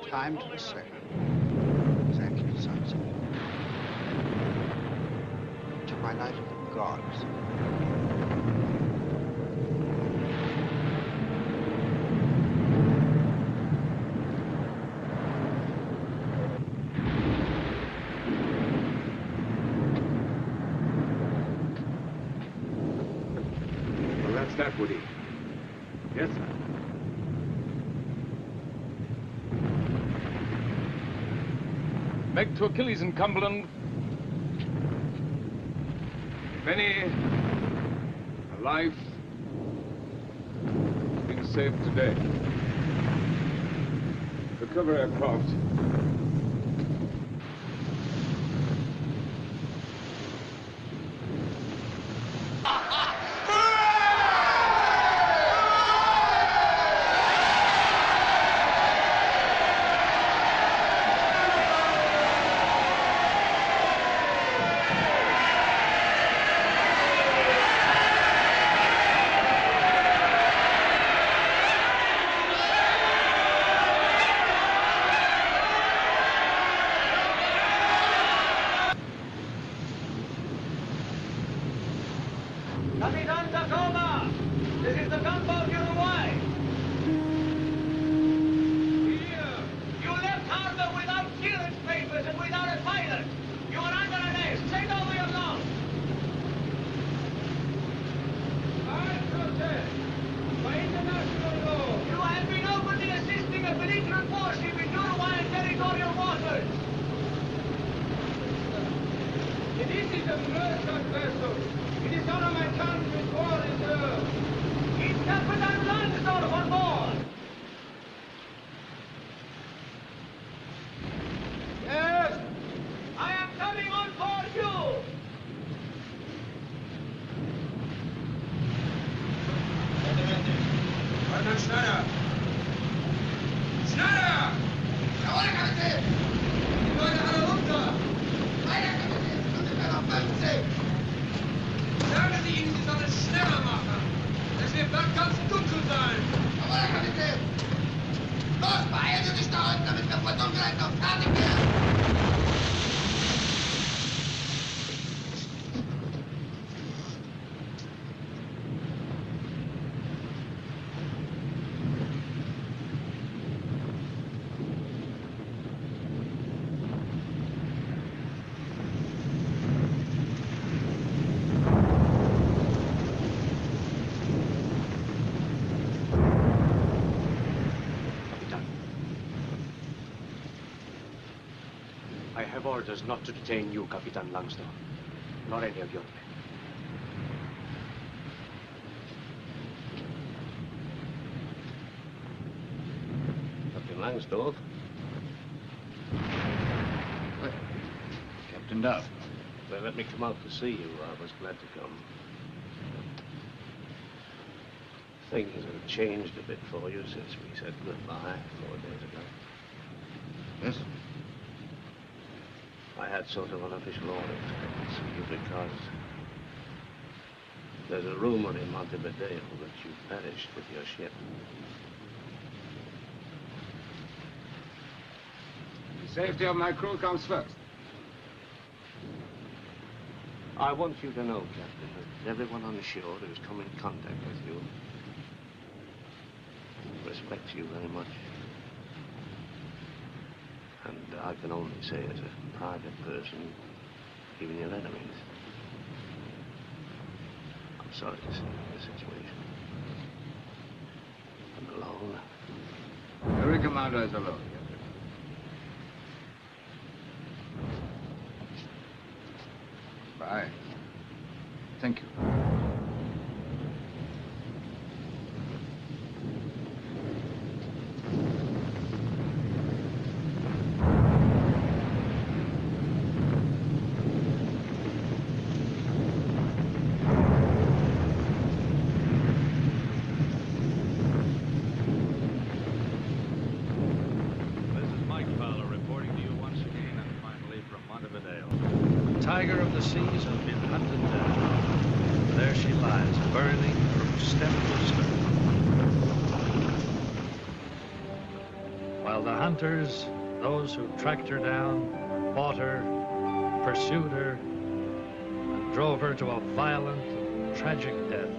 Time to the second. Exactly sunset. Twilight of the gods. Well, that's that, Woody. Yes, sir. Make to Achilles and Cumberland. If any, a life has been saved today. The cover aircraft. Orders not to detain you, Capitan Langsdorff, nor any of your men. Captain Langsdorff? Captain Duff. They let me come out to see you. I was glad to come. Things have changed a bit for you since we said goodbye 4 days ago. Yes? I had sort of an official order to see you because there's a rumor in Montevideo that you perished with your ship. The safety of my crew comes first. I want you to know, Captain, that everyone on shore who's come in contact with you respects you very much. And I can only say as a private person, even your enemies. I'm sorry to see you in this situation. I'm alone. Every commander is alone, Captain. Bye. Thank you. Tiger of the seas has been hunted down. There she lies, burning from stem to stern. While the hunters, those who tracked her down, fought her, pursued her, and drove her to a violent and tragic death,